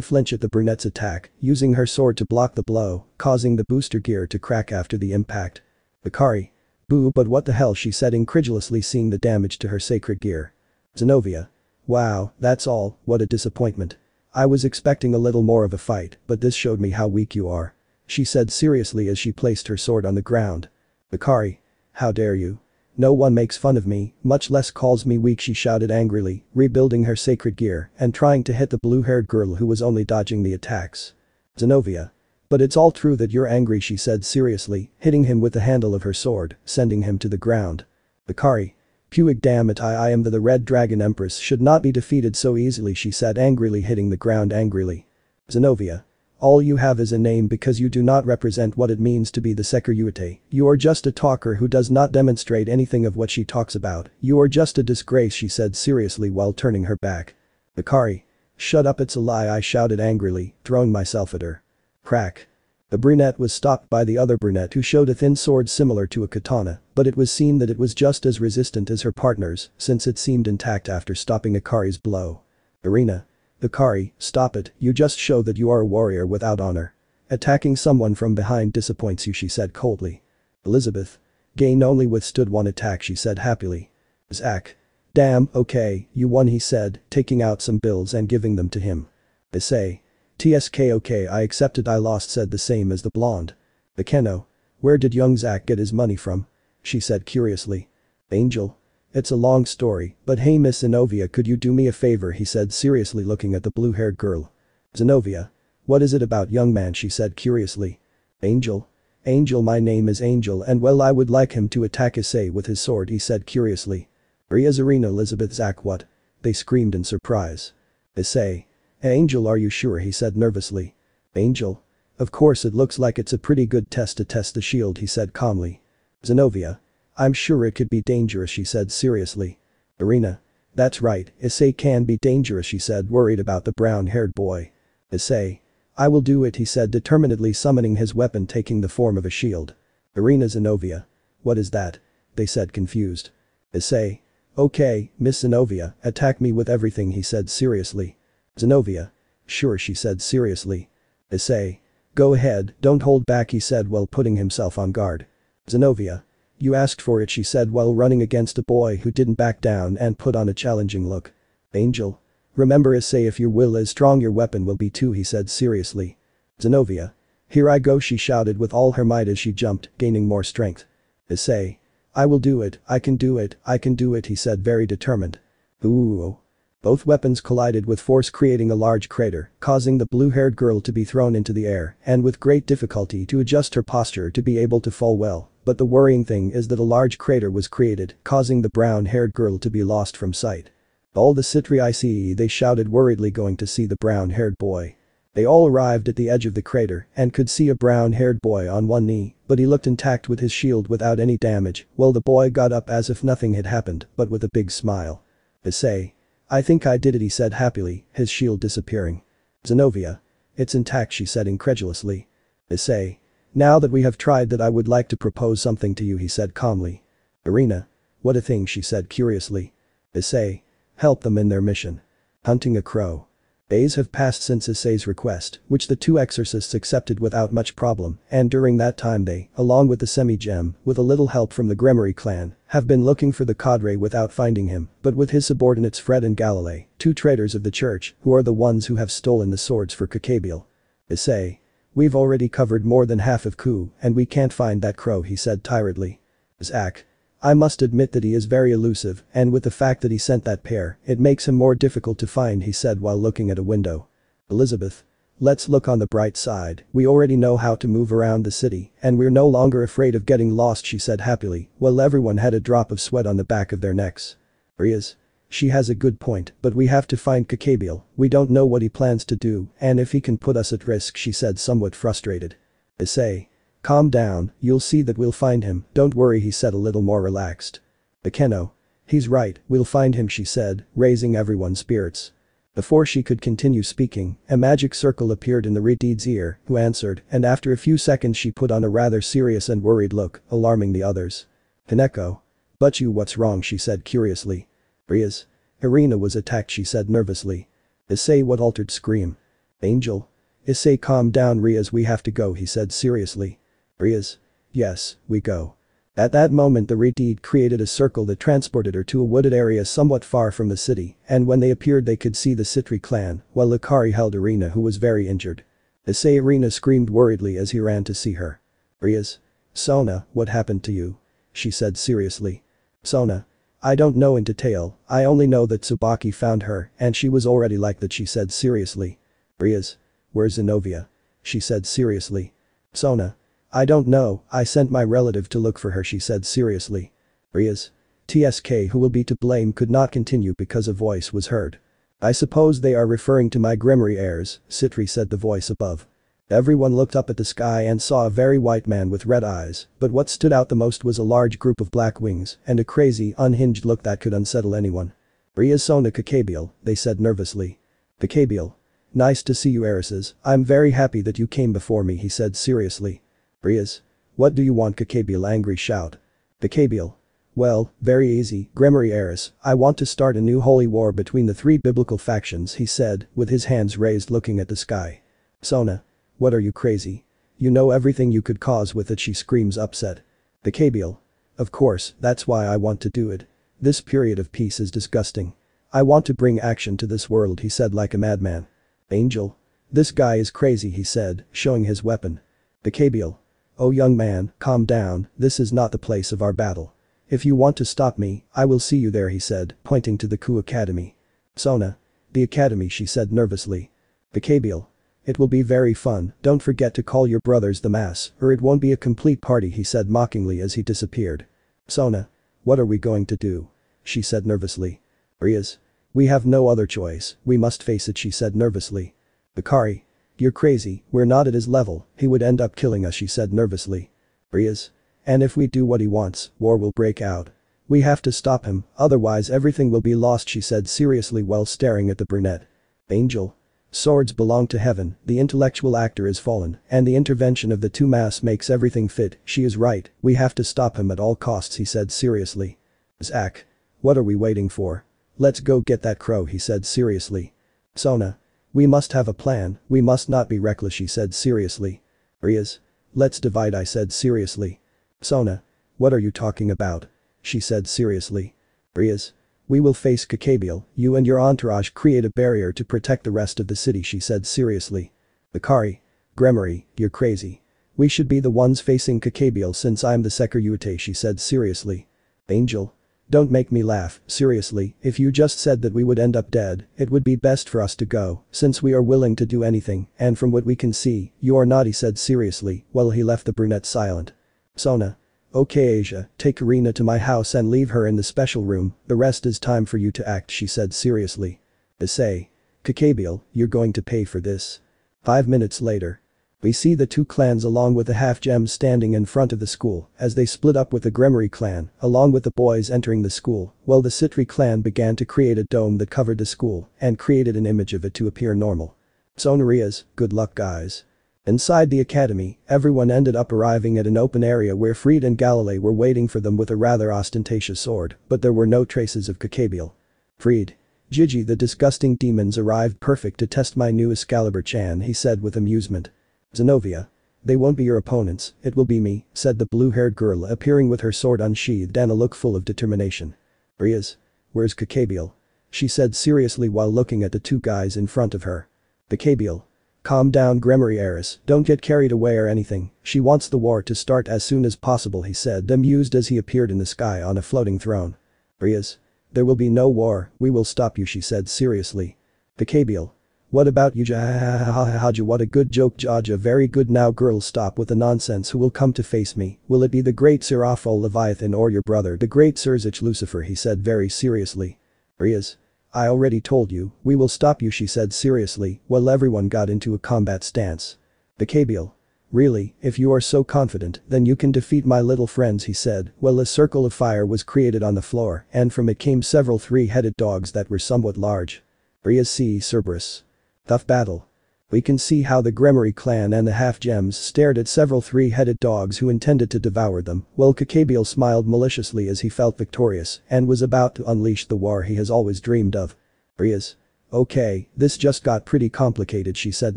flinch at the brunette's attack, using her sword to block the blow, causing the booster gear to crack after the impact. Akari. Boo, but what the hell, she said incredulously seeing the damage to her sacred gear. Zenobia. Wow, that's all, what a disappointment. I was expecting a little more of a fight, but this showed me how weak you are. She said seriously as she placed her sword on the ground. Akari. How dare you? No one makes fun of me, much less calls me weak, she shouted angrily, rebuilding her sacred gear and trying to hit the blue-haired girl who was only dodging the attacks. Zenobia. But it's all true that you're angry, she said seriously, hitting him with the handle of her sword, sending him to the ground. Akari. Puig, damn it, I am the Red Dragon Empress should not be defeated so easily, she said angrily hitting the ground angrily. Zenobia. All you have is a name because you do not represent what it means to be the Securitate. You are just a talker who does not demonstrate anything of what she talks about. You are just a disgrace, she said seriously while turning her back. Akari. Shut up, it's a lie, I shouted angrily, throwing myself at her. Crack. The brunette was stopped by the other brunette who showed a thin sword similar to a katana, but it was seen that it was just as resistant as her partner's since it seemed intact after stopping Akari's blow. Irina. Akari, stop it, you just show that you are a warrior without honor. Attacking someone from behind disappoints you, she said coldly. Elizabeth. Gain only withstood one attack, she said happily. Zach. Damn, okay, you won, he said, taking out some bills and giving them to him. Issei. TSK, okay, I accepted, I lost, said the same as the blonde. Akeno. Where did young Zach get his money from? She said curiously. Angel. It's a long story, but hey Miss Zenobia, could you do me a favor, he said seriously looking at the blue-haired girl. Zenobia. What is it about, young man, she said curiously. Angel. Angel, my name is Angel and well I would like him to attack Issei with his sword, he said curiously. Ria's Irina, Elizabeth, Zach, what? They screamed in surprise. Issei. Angel, are you sure, he said nervously. Angel. Of course, it looks like it's a pretty good test to test the shield, he said calmly. Zenobia. I'm sure it could be dangerous, she said seriously. Irina. That's right, Issei can be dangerous, she said worried about the brown-haired boy. Issei. I will do it, he said determinedly summoning his weapon taking the form of a shield. Irina. Zenobia. What is that? They said confused. Issei. Okay, Miss Zenobia, attack me with everything, he said seriously. Zenobia. Sure, she said seriously. Issei. Go ahead, don't hold back, he said while putting himself on guard. Zenobia. You asked for it, she said while running against a boy who didn't back down and put on a challenging look. Angel. Remember, Issei, if your will is strong your weapon will be too, he said seriously. Zenobia. Here I go, she shouted with all her might as she jumped, gaining more strength. Issei. I will do it, I can do it, I can do it, he said very determined. Ooh. Both weapons collided with force creating a large crater, causing the blue-haired girl to be thrown into the air and with great difficulty to adjust her posture to be able to fall well, but the worrying thing is that a large crater was created, causing the brown-haired girl to be lost from sight. All the Citriice, they shouted worriedly going to see the brown-haired boy. They all arrived at the edge of the crater and could see a brown-haired boy on one knee, but he looked intact with his shield without any damage, while the boy got up as if nothing had happened, but with a big smile. Issei. I think I did it, he said happily, his shield disappearing. Zenobia. It's intact, she said incredulously. Issei. Now that we have tried that I would like to propose something to you, he said calmly. Irina. What a thing, she said curiously. Issei. Help them in their mission. Hunting a crow. Days have passed since Issei's request, which the two exorcists accepted without much problem, and during that time they, along with the semi-gem, with a little help from the Gremory clan, have been looking for the cadre without finding him, but with his subordinates Fred and Galilei, two traitors of the church, who are the ones who have stolen the swords for Kakabiel. Issei. We've already covered more than half of Ku, and we can't find that crow, he said tiredly. Zach. I must admit that he is very elusive, and with the fact that he sent that pair, it makes him more difficult to find, he said while looking at a window. Elizabeth. Let's look on the bright side, we already know how to move around the city, and we're no longer afraid of getting lost, she said happily, while everyone had a drop of sweat on the back of their necks. Riaz. She has a good point, but we have to find Kakabiel, we don't know what he plans to do, and if he can put us at risk, she said somewhat frustrated. Issei. Calm down, you'll see that we'll find him, don't worry, he said a little more relaxed. Akeno. He's right, we'll find him, she said, raising everyone's spirits. Before she could continue speaking, a magic circle appeared in the Redeed's ear, who answered, and after a few seconds she put on a rather serious and worried look, alarming the others. Hineko. But you, what's wrong, she said curiously. Riaz. Irina was attacked, she said nervously. Issei, what altered scream? Angel. Issei, calm down, Riaz, we have to go, he said seriously. Riaz. Yes, we go. At that moment the Redeed created a circle that transported her to a wooded area somewhat far from the city, and when they appeared they could see the Citri clan, while Akari held Irina who was very injured. Issei. Irina screamed worriedly as he ran to see her. Riaz. Sona, what happened to you? She said seriously. Sona. I don't know in detail, I only know that Tsubaki found her and she was already like that, she said seriously. Riaz. Where's Zenobia? She said seriously. Sona. I don't know, I sent my relative to look for her, she said seriously. Riaz. TSK, who will be to blame, could not continue because a voice was heard. I suppose they are referring to my Gremory heirs, Citri, said the voice above. Everyone looked up at the sky and saw a very white man with red eyes, but what stood out the most was a large group of black wings and a crazy, unhinged look that could unsettle anyone. "Ria Sona Kakabiel," they said nervously. "Kakabiel. Nice to see you Eris's, I'm very happy that you came before me," he said seriously. "Riaz. What do you want?" Kakabiel angry shout. Kakabiel. "Well, very easy, Gremory Eris, I want to start a new holy war between the three biblical factions," he said, with his hands raised looking at the sky. "Sona. What are you crazy? You know everything you could cause with it," she screams upset. Kakabiel. "Of course, that's why I want to do it. This period of peace is disgusting. I want to bring action to this world," he said like a madman. Angel. "This guy is crazy," he said, showing his weapon. Kakabiel. "Oh young man, calm down, this is not the place of our battle. If you want to stop me, I will see you there," he said, pointing to the Ku Academy. "Sona. The academy," she said nervously. Kakabiel. "It will be very fun, don't forget to call your brothers the mass, or it won't be a complete party," he said mockingly as he disappeared. "Sona. What are we going to do?" she said nervously. "Riaz. We have no other choice, we must face it," she said nervously. Bakari. "You're crazy, we're not at his level, he would end up killing us," she said nervously. Riaz. "And if we do what he wants, war will break out. We have to stop him, otherwise everything will be lost," she said seriously while staring at the brunette. Angel. "Swords belong to heaven, the intellectual actor is fallen, and the intervention of the two mass makes everything fit, she is right, we have to stop him at all costs," he said seriously. Zach. "What are we waiting for? Let's go get that crow," he said seriously. Sona. "We must have a plan, we must not be reckless," she said seriously. Riaz. "Let's divide," I said seriously. Sona. "What are you talking about?" she said seriously. Riaz. "We will face Kakabiel, you and your entourage create a barrier to protect the rest of the city," she said seriously. Bakari. "Gremory, you're crazy. We should be the ones facing Kakabiel since I'm the Securute," she said seriously. Angel. "Don't make me laugh, seriously, if you just said that we would end up dead, it would be best for us to go, since we are willing to do anything, and from what we can see, you are not," he said seriously, while he left the brunette silent. Sona. "Okay Asia, take Karina to my house and leave her in the special room, the rest is time for you to act," she said seriously. Say. "Kakabiel, you're going to pay for this." 5 minutes later. We see the two clans along with the half-gems standing in front of the school as they split up with the Gremory clan, along with the boys entering the school, while the Citri clan began to create a dome that covered the school and created an image of it to appear normal. Sonarias, good luck guys. Inside the academy, everyone ended up arriving at an open area where Fried and Galilei were waiting for them with a rather ostentatious sword, but there were no traces of Kakabiel. Fried. "Gigi, the disgusting demons arrived perfect to test my new Excalibur-chan," he said with amusement. Zenobia. "They won't be your opponents, it will be me," said the blue-haired girl appearing with her sword unsheathed and a look full of determination. Riaz. "Where's Kakabiel?" she said seriously while looking at the two guys in front of her. Kakabiel. "Calm down Gremory Eris, don't get carried away or anything, she wants the war to start as soon as possible," he said amused as he appeared in the sky on a floating throne. Riaz. "There will be no war, we will stop you," she said seriously. Kakabiel. "What about you Jaja, what a good joke Jaja, very good, now girls stop with the nonsense, who will come to face me, will it be the great Seraphol Leviathan or your brother the great Sirzich Lucifer," he said very seriously. Riaz. "I already told you, we will stop you," she said seriously while everyone got into a combat stance. Kakabiel. "Really, if you are so confident, then you can defeat my little friends," he said while a circle of fire was created on the floor and from it came several three-headed dogs that were somewhat large. Riaz C. Cerberus. Tough battle. We can see how the Gremory clan and the half-gems stared at several three-headed dogs who intended to devour them, while Kakabiel smiled maliciously as he felt victorious and was about to unleash the war he has always dreamed of. Riaz. "Okay, this just got pretty complicated," she said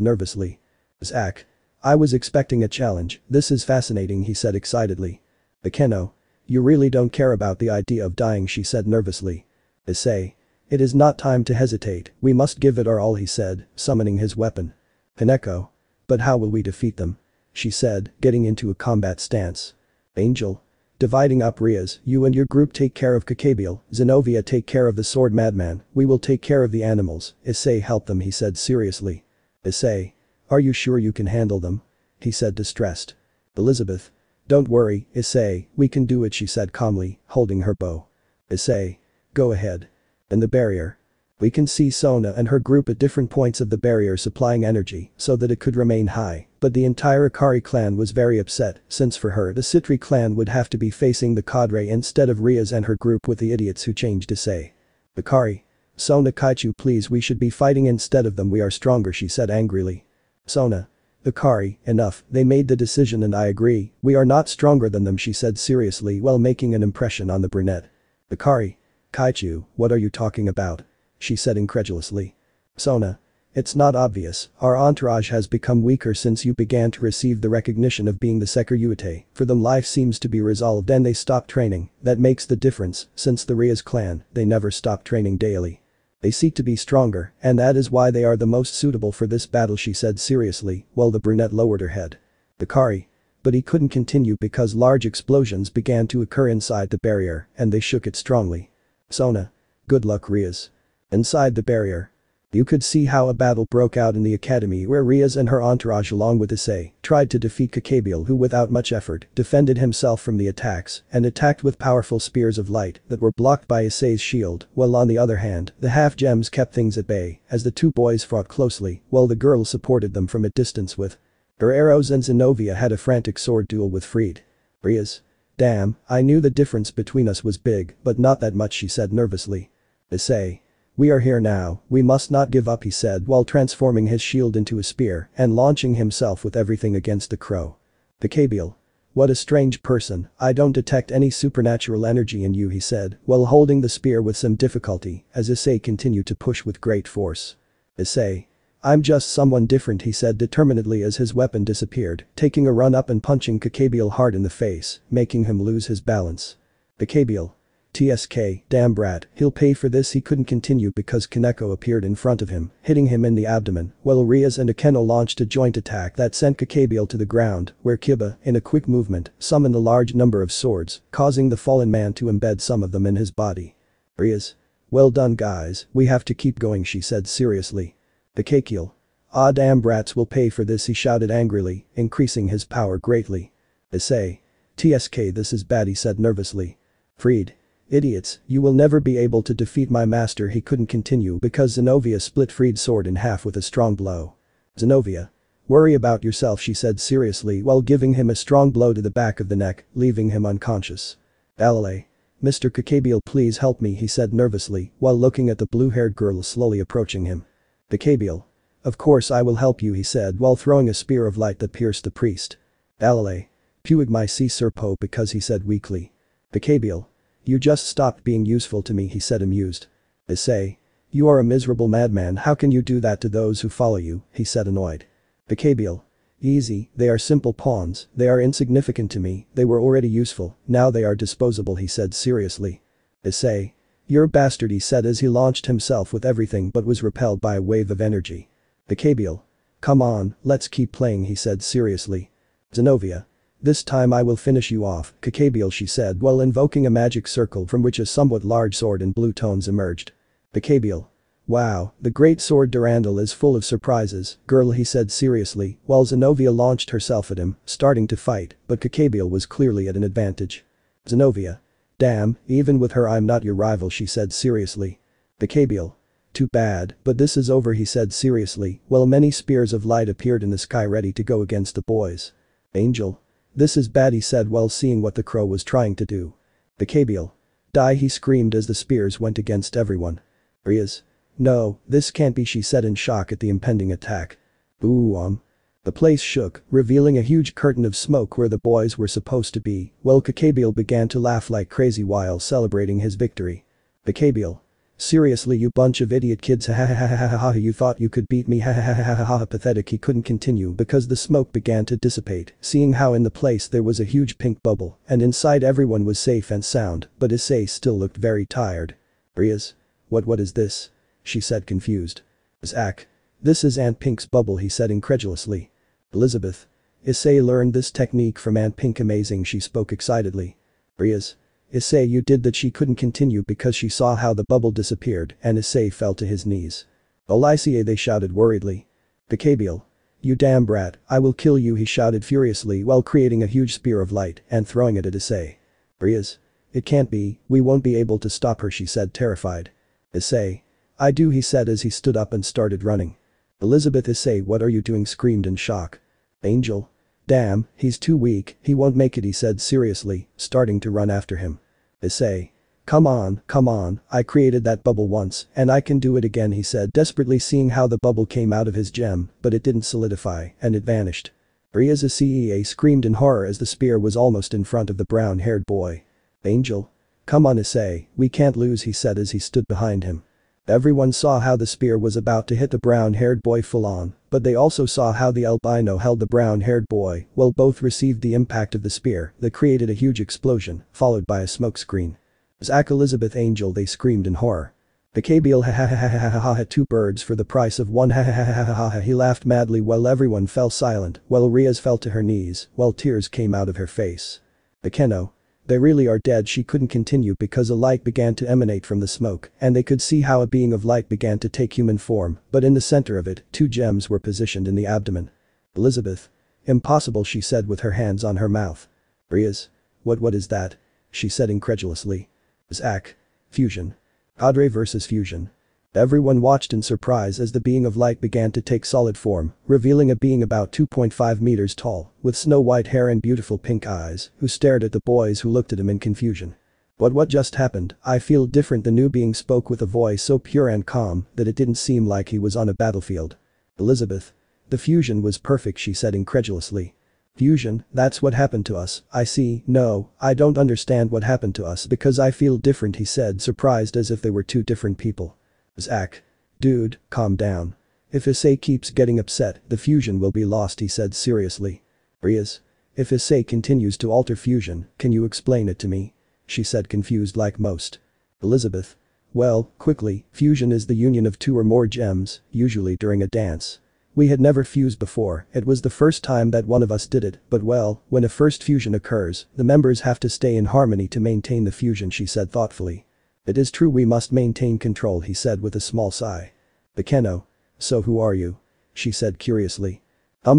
nervously. Zach. "I was expecting a challenge, this is fascinating," he said excitedly. Akeno. "You really don't care about the idea of dying," she said nervously. Issei. "It is not time to hesitate, we must give it our all," he said, summoning his weapon. Hineko. "But how will we defeat them?" she said, getting into a combat stance. Angel. "Dividing up Riaz, you and your group take care of Kakabiel, Zenobia take care of the sword madman, we will take care of the animals, Issei help them," he said seriously. Issei. "Are you sure you can handle them?" he said distressed. Elizabeth. "Don't worry, Issei, we can do it," she said calmly, holding her bow. Issei. "Go ahead." In the barrier. We can see Sona and her group at different points of the barrier supplying energy so that it could remain high, but the entire Akari clan was very upset since for her the Citri clan would have to be facing the cadre instead of Riaz and her group with the idiots who changed to say. Akari. Sona Kaichu please we should be fighting instead of them we are stronger she said angrily. Sona. Akari, enough, they made the decision and I agree, we are not stronger than them she said seriously while making an impression on the brunette. Akari. Kaichu, what are you talking about? She said incredulously. Sona. It's not obvious, our entourage has become weaker since you began to receive the recognition of being the Sekiryu. For them life seems to be resolved and they stopped training, that makes the difference, since the Riaz clan, they never stop training daily. They seek to be stronger, and that is why they are the most suitable for this battle she said seriously, while the brunette lowered her head. Akari. But he couldn't continue because large explosions began to occur inside the barrier, and they shook it strongly. Sona. Good luck Riaz. Inside the barrier. You could see how a battle broke out in the academy where Riaz and her entourage along with Issei tried to defeat Kakabiel who without much effort defended himself from the attacks and attacked with powerful spears of light that were blocked by Issei's shield while on the other hand the half-gems kept things at bay as the two boys fought closely while the girl supported them from a distance with her arrows and Zenovia had a frantic sword duel with Fried. Riaz. Damn, I knew the difference between us was big but not that much she said nervously. Issei. We are here now, we must not give up he said while transforming his shield into a spear and launching himself with everything against the crow. Kakabiel. What a strange person, I don't detect any supernatural energy in you he said while holding the spear with some difficulty as Issei continued to push with great force. Issei. I'm just someone different he said determinedly as his weapon disappeared, taking a run up and punching Kakabiel hard in the face, making him lose his balance. Kakabiel. TSK, damn brat, he'll pay for this he couldn't continue because Kaneko appeared in front of him, hitting him in the abdomen, while Riaz and Akeno launched a joint attack that sent Kakabiel to the ground, where Kiba, in a quick movement, summoned a large number of swords, causing the fallen man to embed some of them in his body. Riaz. Well done guys, we have to keep going she said seriously. Kakakiel. Ah damn brats will pay for this he shouted angrily, increasing his power greatly. Issei. TSK this is bad he said nervously. Fried. Idiots, you will never be able to defeat my master he couldn't continue because Zenovia split Fried's sword in half with a strong blow. Zenovia. Worry about yourself she said seriously while giving him a strong blow to the back of the neck, leaving him unconscious. Alale. Mr. Kakabiel please help me he said nervously while looking at the blue-haired girl slowly approaching him. Kakabiel. Of course I will help you he said while throwing a spear of light that pierced the priest. Alale. Puig my see Serpo because he said weakly. Kakabiel. You just stopped being useful to me he said amused. Issei. You are a miserable madman how can you do that to those who follow you, he said annoyed. Kakabiel. Easy, they are simple pawns, they are insignificant to me, they were already useful, now they are disposable he said seriously. Issei. You're a bastard he said as he launched himself with everything but was repelled by a wave of energy. Kakabiel. Come on, let's keep playing he said seriously. Zenovia. This time I will finish you off, Kakabiel she said while invoking a magic circle from which a somewhat large sword in blue tones emerged. Kakabiel. Wow, the great sword Durandal is full of surprises, girl he said seriously while Zenovia launched herself at him, starting to fight, but Kakabiel was clearly at an advantage. Zenovia. Damn, even with her I'm not your rival she said seriously. Kakabiel. Too bad, but this is over he said seriously while many spears of light appeared in the sky ready to go against the boys. Angel. This is bad he said while seeing what the crow was trying to do. Kakabiel. Die he screamed as the spears went against everyone. Riaz. No, this can't be she said in shock at the impending attack. Boo. The place shook, revealing a huge curtain of smoke where the boys were supposed to be, while Kakabiel began to laugh like crazy while celebrating his victory. Kakabiel. Seriously you bunch of idiot kids ha ha ha ha ha ha you thought you could beat me ha ha ha ha ha ha pathetic he couldn't continue because the smoke began to dissipate, seeing how in the place there was a huge pink bubble and inside everyone was safe and sound, but Issei still looked very tired. Riaz. What is this? She said confused. Zach. This is Aunt Pink's bubble he said incredulously. Elizabeth. Issei learned this technique from Aunt Pink amazing she spoke excitedly. Riaz. Issei you did that she couldn't continue because she saw how the bubble disappeared and Issei fell to his knees. Olicie they shouted worriedly. Kakabiel. You damn brat, I will kill you he shouted furiously while creating a huge spear of light and throwing it at Issei. Riaz. It can't be, we won't be able to stop her she said terrified. Issei. I do, he said as he stood up and started running. Elizabeth Issei, what are you doing, screamed in shock. Angel. Damn, he's too weak, he won't make it, he said seriously, starting to run after him. Issei. Come on, I created that bubble once, and I can do it again, he said desperately, seeing how the bubble came out of his gem, but it didn't solidify, and it vanished. Ria's Issei screamed in horror as the spear was almost in front of the brown-haired boy. Angel. Come on, Issei, we can't lose, he said as he stood behind him. Everyone saw how the spear was about to hit the brown-haired boy full on, but they also saw how the albino held the brown-haired boy while both received the impact of the spear that created a huge explosion, followed by a smoke screen. Zack, Elizabeth, Angel, they screamed in horror. Bakabiel, ha ha ha ha ha ha ha, two birds for the price of one, ha ha ha ha ha ha ha. He laughed madly while everyone fell silent, while Riaz fell to her knees, while tears came out of her face. Bakeno. They really are dead, she couldn't continue because a light began to emanate from the smoke, and they could see how a being of light began to take human form, but in the center of it, two gems were positioned in the abdomen. Elizabeth. Impossible, she said with her hands on her mouth. Riaz. What is that? She said incredulously. Zack. Fusion. Padre versus fusion. Everyone watched in surprise as the being of light began to take solid form, revealing a being about 2.5 meters tall, with snow-white hair and beautiful pink eyes, who stared at the boys who looked at him in confusion. What just happened? I feel different, the new being spoke with a voice so pure and calm that it didn't seem like he was on a battlefield. Elizabeth. The fusion was perfect, she said incredulously. Fusion, that's what happened to us, I see. No, I don't understand what happened to us because I feel different, he said, surprised as if they were two different people. Zack. Dude, calm down. If Issei keeps getting upset, the fusion will be lost, he said seriously. Riaz. If Issei continues to alter fusion, can you explain it to me? She said, confused like most. Elizabeth. Well, quickly, fusion is the union of two or more gems, usually during a dance. We had never fused before, it was the first time that one of us did it, but well, when a first fusion occurs, the members have to stay in harmony to maintain the fusion, she said thoughtfully. It is true, we must maintain control, he said with a small sigh. Bakeno. So who are you? She said curiously.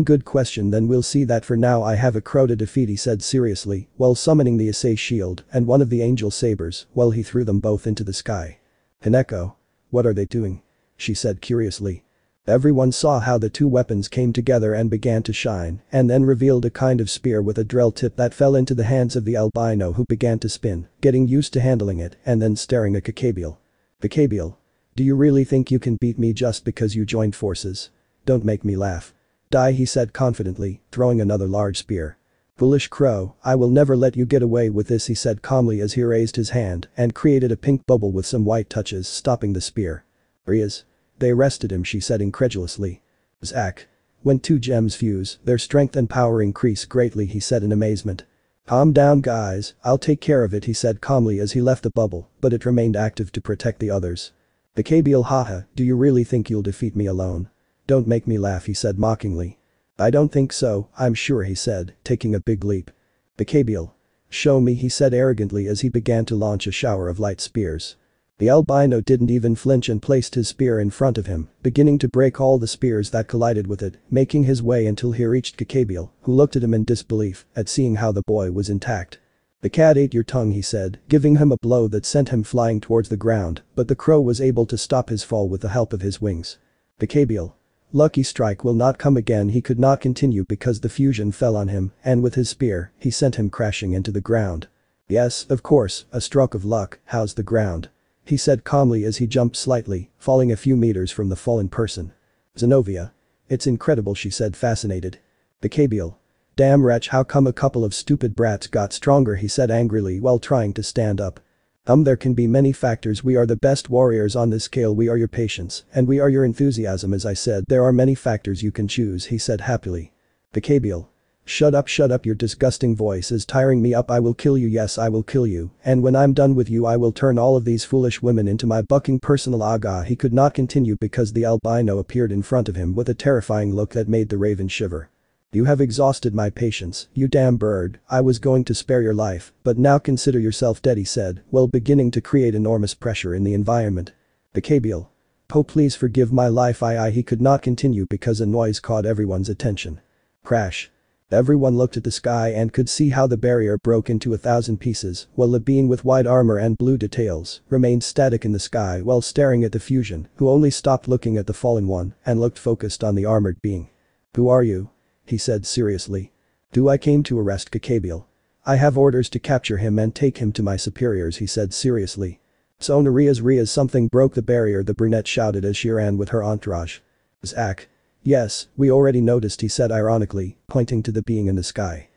Good question, then we'll see that. For now I have a crow to defeat, he said seriously, while summoning the Issei shield and one of the angel sabers while he threw them both into the sky. Hineko. What are they doing? She said curiously. Everyone saw how the two weapons came together and began to shine, and then revealed a kind of spear with a drill tip that fell into the hands of the albino, who began to spin, getting used to handling it and then staring at Bakabiel. Bakabiel. Do you really think you can beat me just because you joined forces? Don't make me laugh. Die, he said confidently, throwing another large spear. Foolish crow, I will never let you get away with this, he said calmly as he raised his hand and created a pink bubble with some white touches, stopping the spear. Riaz. They arrested him, she said incredulously. Zack. When two gems fuse, their strength and power increase greatly, he said in amazement. Calm down guys, I'll take care of it, he said calmly as he left the bubble, but it remained active to protect the others. Bakabiel, haha, do you really think you'll defeat me alone? Don't make me laugh, he said mockingly. I don't think so, I'm sure, he said, taking a big leap. Bakabiel. Show me, he said arrogantly as he began to launch a shower of light spears. The albino didn't even flinch and placed his spear in front of him, beginning to break all the spears that collided with it, making his way until he reached Bakabiel, who looked at him in disbelief at seeing how the boy was intact. The cat ate your tongue, he said, giving him a blow that sent him flying towards the ground, but the crow was able to stop his fall with the help of his wings. Bakabiel. Lucky strike will not come again, he could not continue because the fusion fell on him, and with his spear, he sent him crashing into the ground. Yes, of course, a stroke of luck, how's the ground? He said calmly as he jumped slightly, falling a few meters from the fallen person. Zenobia. It's incredible, she said fascinated. Bakabiel. Damn wretch, how come a couple of stupid brats got stronger, he said angrily while trying to stand up. There can be many factors, we are the best warriors on this scale, we are your patience, and we are your enthusiasm, as I said there are many factors you can choose, he said happily. Bakabiel. Shut up, your disgusting voice is tiring me up, I will kill you, yes I will kill you, and when I'm done with you I will turn all of these foolish women into my bucking personal aga. He could not continue because the albino appeared in front of him with a terrifying look that made the raven shiver. You have exhausted my patience, you damn bird, I was going to spare your life, but now consider yourself dead, he said, while beginning to create enormous pressure in the environment. Bakabiel. Oh please forgive my life, he could not continue because a noise caught everyone's attention. Crash. Everyone looked at the sky and could see how the barrier broke into 1,000 pieces, while the being with white armor and blue details remained static in the sky while staring at the fusion, who only stopped looking at the fallen one and looked focused on the armored being. "Who are you?" he said seriously. "I came to arrest Kakabiel. I have orders to capture him and take him to my superiors," he said seriously. "Sona Riaz, something broke the barrier," the brunette shouted as she ran with her entourage. "Zach. Yes, we already noticed," he said ironically, pointing to the being in the sky.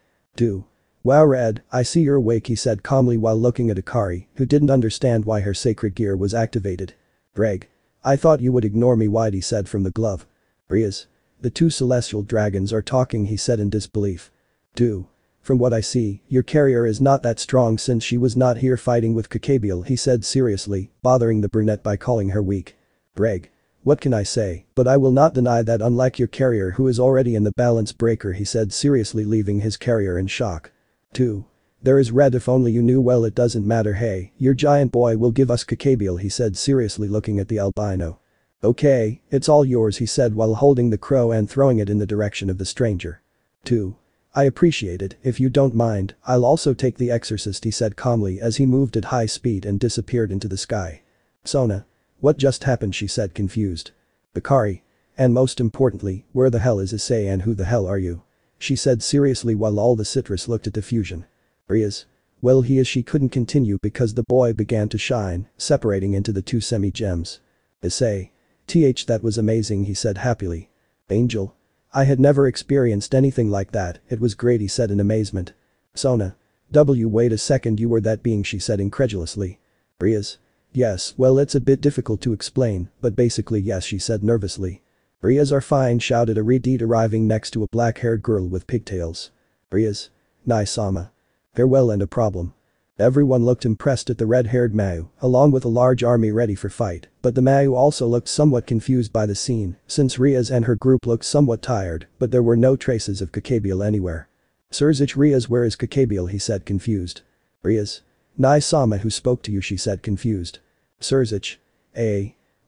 "Wow, Red, I see you're awake," he said calmly while looking at Akari, who didn't understand why her sacred gear was activated. "Greg. I thought you would ignore me," Whitey said from the glove. "Riaz. The two celestial dragons are talking," he said in disbelief. "From what I see, your carrier is not that strong since she was not here fighting with Kakabiel," he said seriously, bothering the brunette by calling her weak. "Greg. What can I say, but I will not deny that unlike your carrier who is already in the balance breaker," he said seriously, leaving his carrier in shock. "There is Red, if only you knew. Well, it doesn't matter. Hey, your giant boy will give us Kakabiel," he said seriously looking at the albino. "Okay, it's all yours," he said while holding the crow and throwing it in the direction of the stranger. "I appreciate it, if you don't mind, I'll also take the exorcist," he said calmly as he moved at high speed and disappeared into the sky. "Sona. What just happened?" she said confused. "Bakari. And most importantly, where the hell is Issei and who the hell are you?" she said seriously while all the citrus looked at the fusion. "Riaz. Well, she couldn't continue because the boy began to shine, separating into the two semi-gems. Issei. That was amazing," he said happily. "Angel. I had never experienced anything like that, it was great," he said in amazement. "Sona. Wait a second, you were that being," she said incredulously. "Riaz. Yes, well, it's a bit difficult to explain, but basically yes," she said nervously. "Riaz are fine," shouted a Redeed arriving next to a black-haired girl with pigtails. "Riaz. Nice Sama. Farewell and a problem." Everyone looked impressed at the red-haired Mau, along with a large army ready for fight, but the Mau also looked somewhat confused by the scene, since Riaz and her group looked somewhat tired, but there were no traces of Kakabiel anywhere. "Sirzich, Riaz, where is Kakabiel?" he said confused. "Riaz. Nice Sama who spoke to you," she said confused. "Sirzich.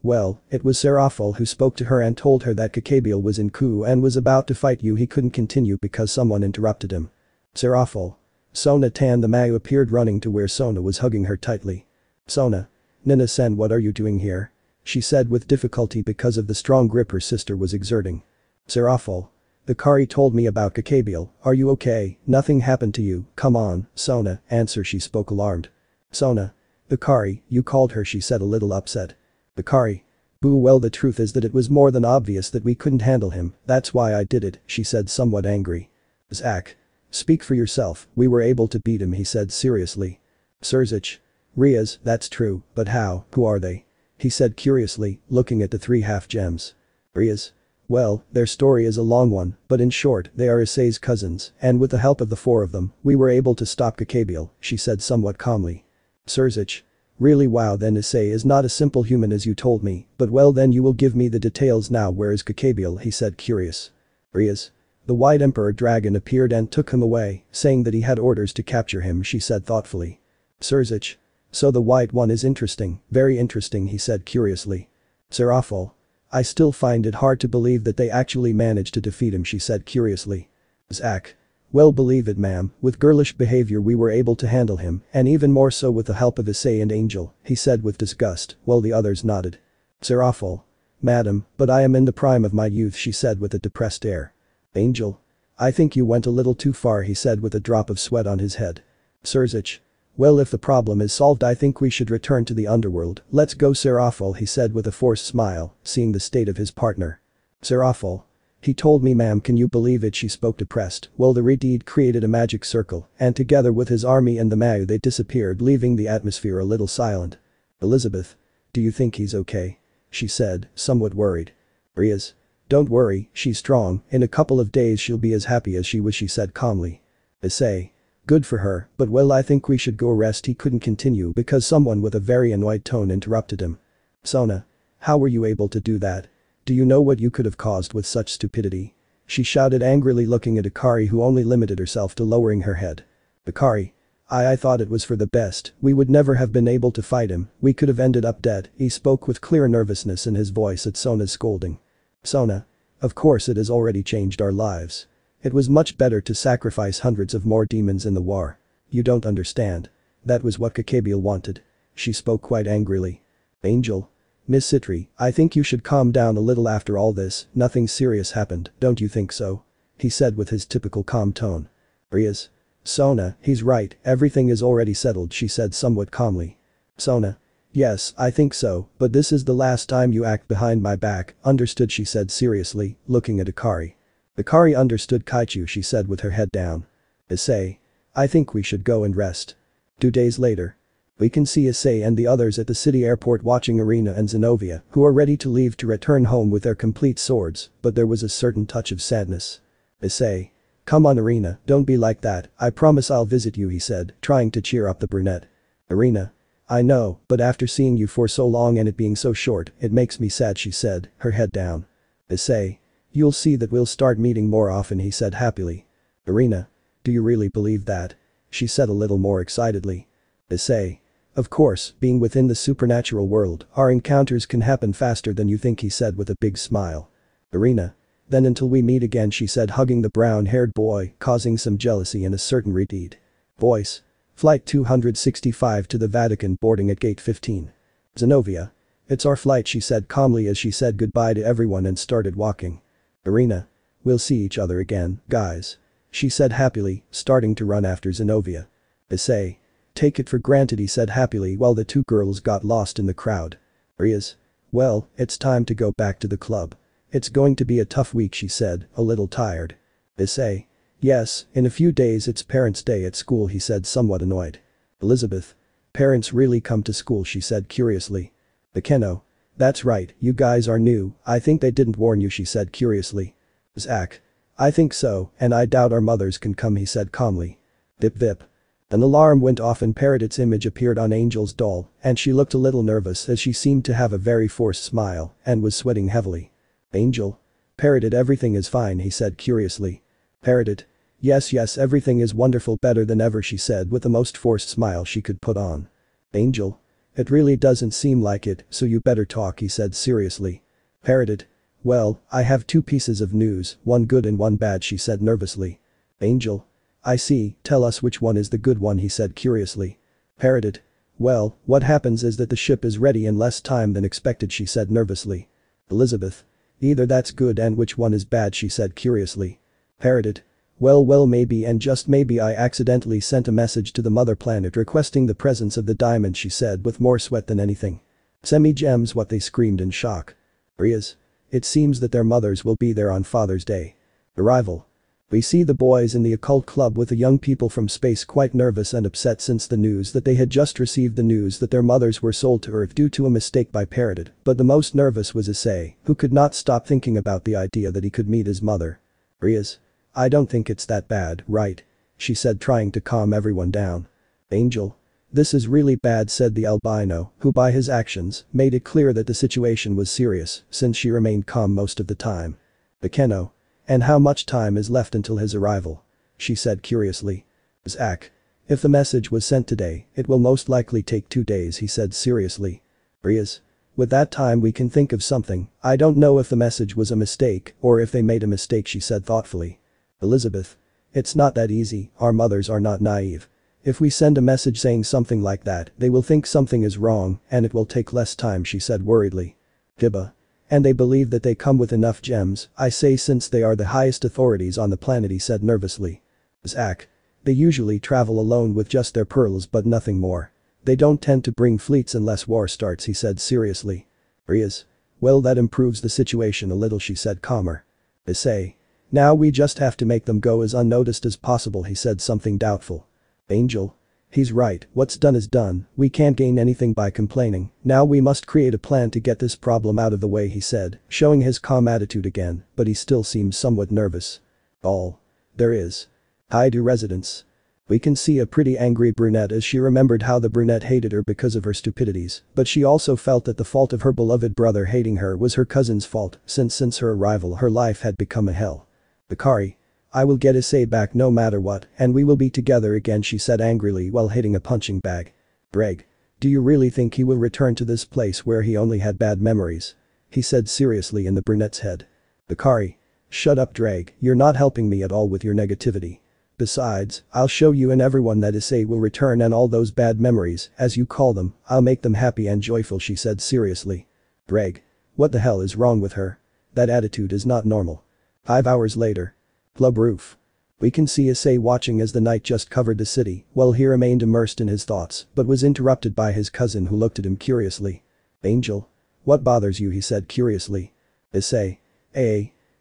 Well, it was Serafal who spoke to her and told her that Kakabiel was in Ku and was about to fight you. He couldn't continue because someone interrupted him." "Serafal. Sona Tan." The Mau appeared running to where Sona was hugging her tightly. "Sona. Nina-sen, what are you doing here?" she said with difficulty because of the strong grip her sister was exerting. "Serafal. The Kari told me about Kakabiel, are you okay? Nothing happened to you, come on, Sona, answer." She spoke alarmed. "Sona. The Kari, you called her," she said a little upset. "The Kari. Boo, well, the truth is that it was more than obvious that we couldn't handle him, that's why I did it," she said somewhat angry. "Zach. Speak for yourself, we were able to beat him," he said seriously. "Sirzich. Riaz, that's true, but how, who are they?" he said curiously, looking at the three half-gems. "Riaz. Well, their story is a long one, but in short, they are Issei's cousins, and with the help of the four of them, we were able to stop Kakabiel," she said somewhat calmly. "Sirzich. Really, wow, then Issei is not a simple human as you told me, but well then you will give me the details now. Where is Kakabiel?" he said curious. "Riaz. The White Emperor Dragon appeared and took him away, saying that he had orders to capture him," she said thoughtfully. "Sirzich. So the White One is interesting, very interesting," he said curiously. "Serafal. I still find it hard to believe that they actually managed to defeat him," she said curiously. "Zach. Well, believe it, ma'am, with girlish behavior we were able to handle him, and even more so with the help of Issei and Angel," he said with disgust, while the others nodded. "Serafal. Madam, but I am in the prime of my youth," she said with a depressed air. "Angel. I think you went a little too far," he said with a drop of sweat on his head. Sirzich. Well, if the problem is solved I think we should return to the underworld, let's go Serafal, he said with a forced smile, seeing the state of his partner. Serafal. He told me, ma'am, can you believe it? She spoke depressed. Well, the Redeed created a magic circle, and together with his army and the Mau they disappeared, leaving the atmosphere a little silent. Elizabeth. Do you think he's okay? She said, somewhat worried. Riaz. Don't worry, she's strong, in a couple of days she'll be as happy as she was, she said calmly. Issei. Good for her, but well, I think we should go rest. He couldn't continue because someone with a very annoyed tone interrupted him. Sona. How were you able to do that? Do you know what you could have caused with such stupidity? She shouted angrily, looking at Akari, who only limited herself to lowering her head. Akari. I thought it was for the best, we would never have been able to fight him, we could have ended up dead. He spoke with clear nervousness in his voice at Sona's scolding. Sona. Of course it has already changed our lives. It was much better to sacrifice hundreds of more demons in the war. You don't understand. That was what Kakabiel wanted. She spoke quite angrily. Angel. Miss Citri, I think you should calm down a little after all this, nothing serious happened, don't you think so? He said with his typical calm tone. Riaz. Sona, he's right, everything is already settled, she said somewhat calmly. Sona. Yes, I think so, but this is the last time you act behind my back, understood, she said seriously, looking at Akari. Akari understood Kaichu, she said with her head down. Issei. I think we should go and rest. 2 days later. We can see Issei and the others at the city airport watching Irina and Zenovia, who are ready to leave to return home with their complete swords, but there was a certain touch of sadness. Issei. Come on Irina, don't be like that, I promise I'll visit you, he said, trying to cheer up the brunette. Irina. I know, but after seeing you for so long and it being so short, it makes me sad, she said, her head down. Issei. You'll see that we'll start meeting more often, he said happily. Irina. Do you really believe that? She said a little more excitedly. Issei. Of course, being within the supernatural world, our encounters can happen faster than you think, he said with a big smile. Irina. Then until we meet again, she said, hugging the brown-haired boy, causing some jealousy in a certain redeed voice. Flight 265 to the Vatican, boarding at gate 15. Zenovia. It's our flight, she said calmly as she said goodbye to everyone and started walking. Irina. We'll see each other again, guys. She said happily, starting to run after Zenovia. Issei. Take it for granted, he said happily while the two girls got lost in the crowd. Riaz. Well, it's time to go back to the club. It's going to be a tough week, she said, a little tired. Issei. Yes, in a few days it's Parents' Day at school, he said somewhat annoyed. Elizabeth. Parents really come to school, she said curiously. Akeno. That's right, you guys are new, I think they didn't warn you, she said curiously. Zach. I think so, and I doubt our mothers can come, he said calmly. Vip vip. An alarm went off and Parrot's image appeared on Angel's doll, and she looked a little nervous as she seemed to have a very forced smile and was sweating heavily. Angel. Parrot, everything is fine, he said curiously. Parrot. Yes, everything is wonderful, better than ever, she said with the most forced smile she could put on. Angel. It really doesn't seem like it, so you better talk, he said seriously. Parrot. Well, I have 2 pieces of news, one good and one bad, she said nervously. Angel. I see, tell us which one is the good one, he said curiously. Parrot. Well, what happens is that the ship is ready in less time than expected, she said nervously. Elizabeth. Either that's good and which one is bad, she said curiously. Parrot. Well maybe and just maybe I accidentally sent a message to the mother planet requesting the presence of the diamond, she said with more sweat than anything. Semi-gems, what, they screamed in shock. Riaz. It seems that their mothers will be there on Father's Day. Arrival. We see the boys in the occult club with the young people from space quite nervous and upset since the news that they had just received the news that their mothers were sold to Earth due to a mistake by Parrot, but the most nervous was Issei, who could not stop thinking about the idea that he could meet his mother. Riaz. I don't think it's that bad, right? She said trying to calm everyone down. Angel. This is really bad, said the albino, who by his actions made it clear that the situation was serious since she remained calm most of the time. Akeno. And how much time is left until his arrival? She said curiously. Zach. If the message was sent today, it will most likely take 2 days, he said seriously. Riaz. With that time we can think of something, I don't know if the message was a mistake or if they made a mistake, she said thoughtfully. Elizabeth. It's not that easy, our mothers are not naive. If we send a message saying something like that, they will think something is wrong and it will take less time, she said worriedly. Hiba. And they believe that they come with enough gems, I say, since they are the highest authorities on the planet, he said nervously. Zach. They usually travel alone with just their pearls but nothing more. They don't tend to bring fleets unless war starts, he said seriously. Riaz. Well, that improves the situation a little, she said calmer. Issei. Now we just have to make them go as unnoticed as possible, he said something doubtful. Angel. He's right, what's done is done, we can't gain anything by complaining, now we must create a plan to get this problem out of the way, he said, showing his calm attitude again, but he still seemed somewhat nervous. All. There is. Haidu residence. We can see a pretty angry brunette as she remembered how the brunette hated her because of her stupidities, but she also felt that the fault of her beloved brother hating her was her cousin's fault since her arrival her life had become a hell. Akari. I will get Issei back no matter what, and we will be together again, she said angrily while hitting a punching bag. Greg. Do you really think he will return to this place where he only had bad memories? He said seriously in the brunette's head. Akari. Shut up Drake, you're not helping me at all with your negativity. Besides, I'll show you and everyone that Issei will return and all those bad memories, as you call them, I'll make them happy and joyful she said seriously. Drake. What the hell is wrong with her? That attitude is not normal. 5 hours later. Club roof. We can see Issei watching as the night just covered the city, while he remained immersed in his thoughts, but was interrupted by his cousin who looked at him curiously. Angel. What bothers you he said curiously. Issei.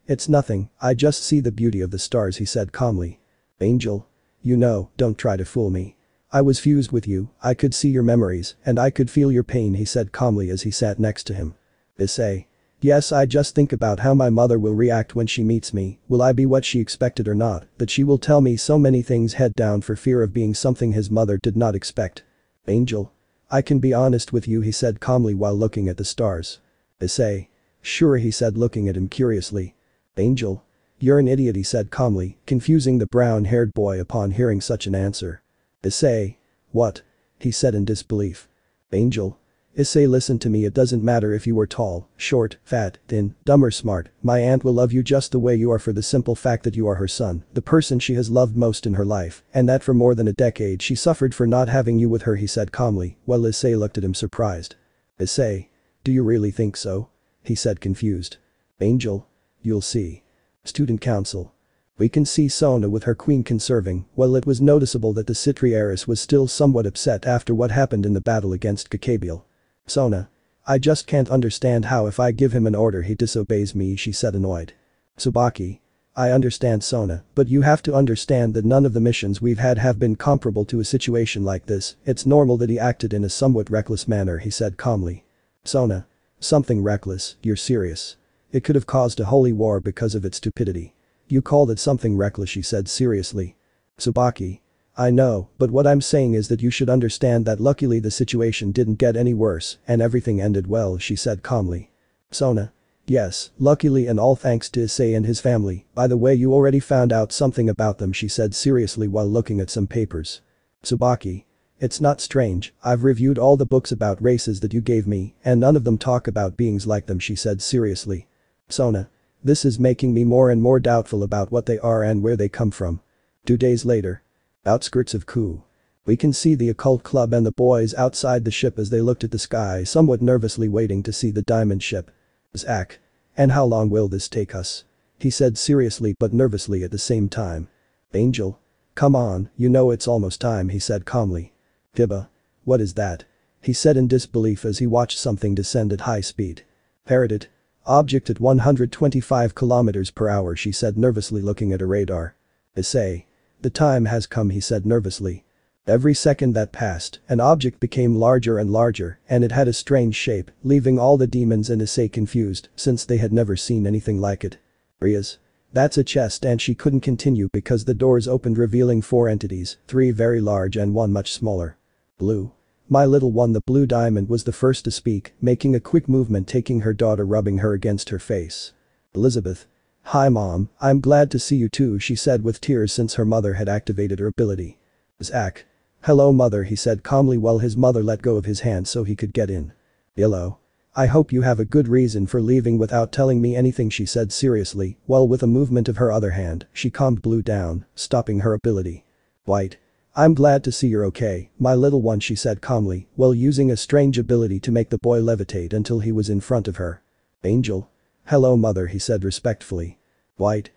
It's nothing, I just see the beauty of the stars he said calmly. Angel. You know, don't try to fool me. I was fused with you, I could see your memories, and I could feel your pain he said calmly as he sat next to him. Issei. Yes, I just think about how my mother will react when she meets me, will I be what she expected or not, but she will tell me so many things head down for fear of being something his mother did not expect. Angel. I can be honest with you he said calmly while looking at the stars. Issei. Sure he said looking at him curiously. Angel. You're an idiot he said calmly, confusing the brown-haired boy upon hearing such an answer. Issei. What? He said in disbelief. Angel. Issei listen to me it doesn't matter if you were tall, short, fat, thin, dumb or smart, my aunt will love you just the way you are for the simple fact that you are her son, the person she has loved most in her life, and that for more than a decade she suffered for not having you with her he said calmly, while Issei looked at him surprised. Issei. Do you really think so? He said confused. Angel. You'll see. Student council. We can see Sona with her queen conserving, while it was noticeable that the Citri heiress was still somewhat upset after what happened in the battle against Kakabiel. Sona. I just can't understand how if I give him an order he disobeys me she said annoyed. Tsubaki. I understand Sona, but you have to understand that none of the missions we've had have been comparable to a situation like this, it's normal that he acted in a somewhat reckless manner he said calmly. Sona. Something reckless, you're serious. It could have caused a holy war because of its stupidity. You called it something reckless she said seriously. Tsubaki. I know, but what I'm saying is that you should understand that luckily the situation didn't get any worse and everything ended well she said calmly. Sona. Yes, luckily and all thanks to Issei and his family, by the way you already found out something about them she said seriously while looking at some papers. Tsubaki. It's not strange, I've reviewed all the books about races that you gave me and none of them talk about beings like them she said seriously. Sona. This is making me more and more doubtful about what they are and where they come from. 2 days later. Outskirts of Ku. We can see the occult club and the boys outside the ship as they looked at the sky somewhat nervously waiting to see the diamond ship. Zach. And how long will this take us? He said seriously but nervously at the same time. Angel. Come on, you know it's almost time he said calmly. Fiba. What is that? He said in disbelief as he watched something descend at high speed. Parroted. Object at 125 km per hour she said nervously looking at a radar. Issei. The time has come he said nervously. Every second that passed, an object became larger and larger and it had a strange shape, leaving all the demons and Issei confused since they had never seen anything like it. Rias. That's a chest and she couldn't continue because the doors opened revealing 4 entities, 3 very large and 1 much smaller. Blue. My little one the blue diamond was the first to speak, making a quick movement taking her daughter rubbing her against her face. Elizabeth. Hi mom, I'm glad to see you too she said with tears since her mother had activated her ability. Zach. Hello mother he said calmly while his mother let go of his hand so he could get in. Hello. I hope you have a good reason for leaving without telling me anything she said seriously, while with a movement of her other hand, she calmed Blue down, stopping her ability. White. I'm glad to see you're okay, my little one she said calmly, while using a strange ability to make the boy levitate until he was in front of her. Angel. Hello mother he said respectfully. White.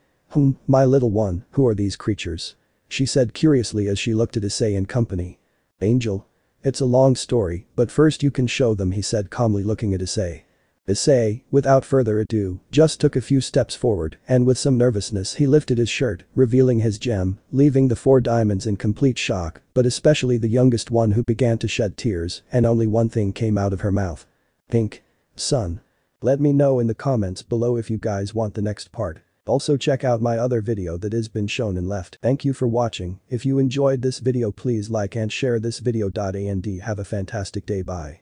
My little one, who are these creatures? She said curiously as she looked at Issei and company. Angel. It's a long story, but first you can show them he said calmly looking at Issei. Issei, without further ado, just took a few steps forward and with some nervousness he lifted his shirt, revealing his gem, leaving the 4 diamonds in complete shock, but especially the youngest one who began to shed tears and only one thing came out of her mouth. Pink. Son. Let me know in the comments below if you guys want the next part. Also check out my other video that has been shown and left. Thank you for watching, if you enjoyed this video please like and share this video. And have a fantastic day bye.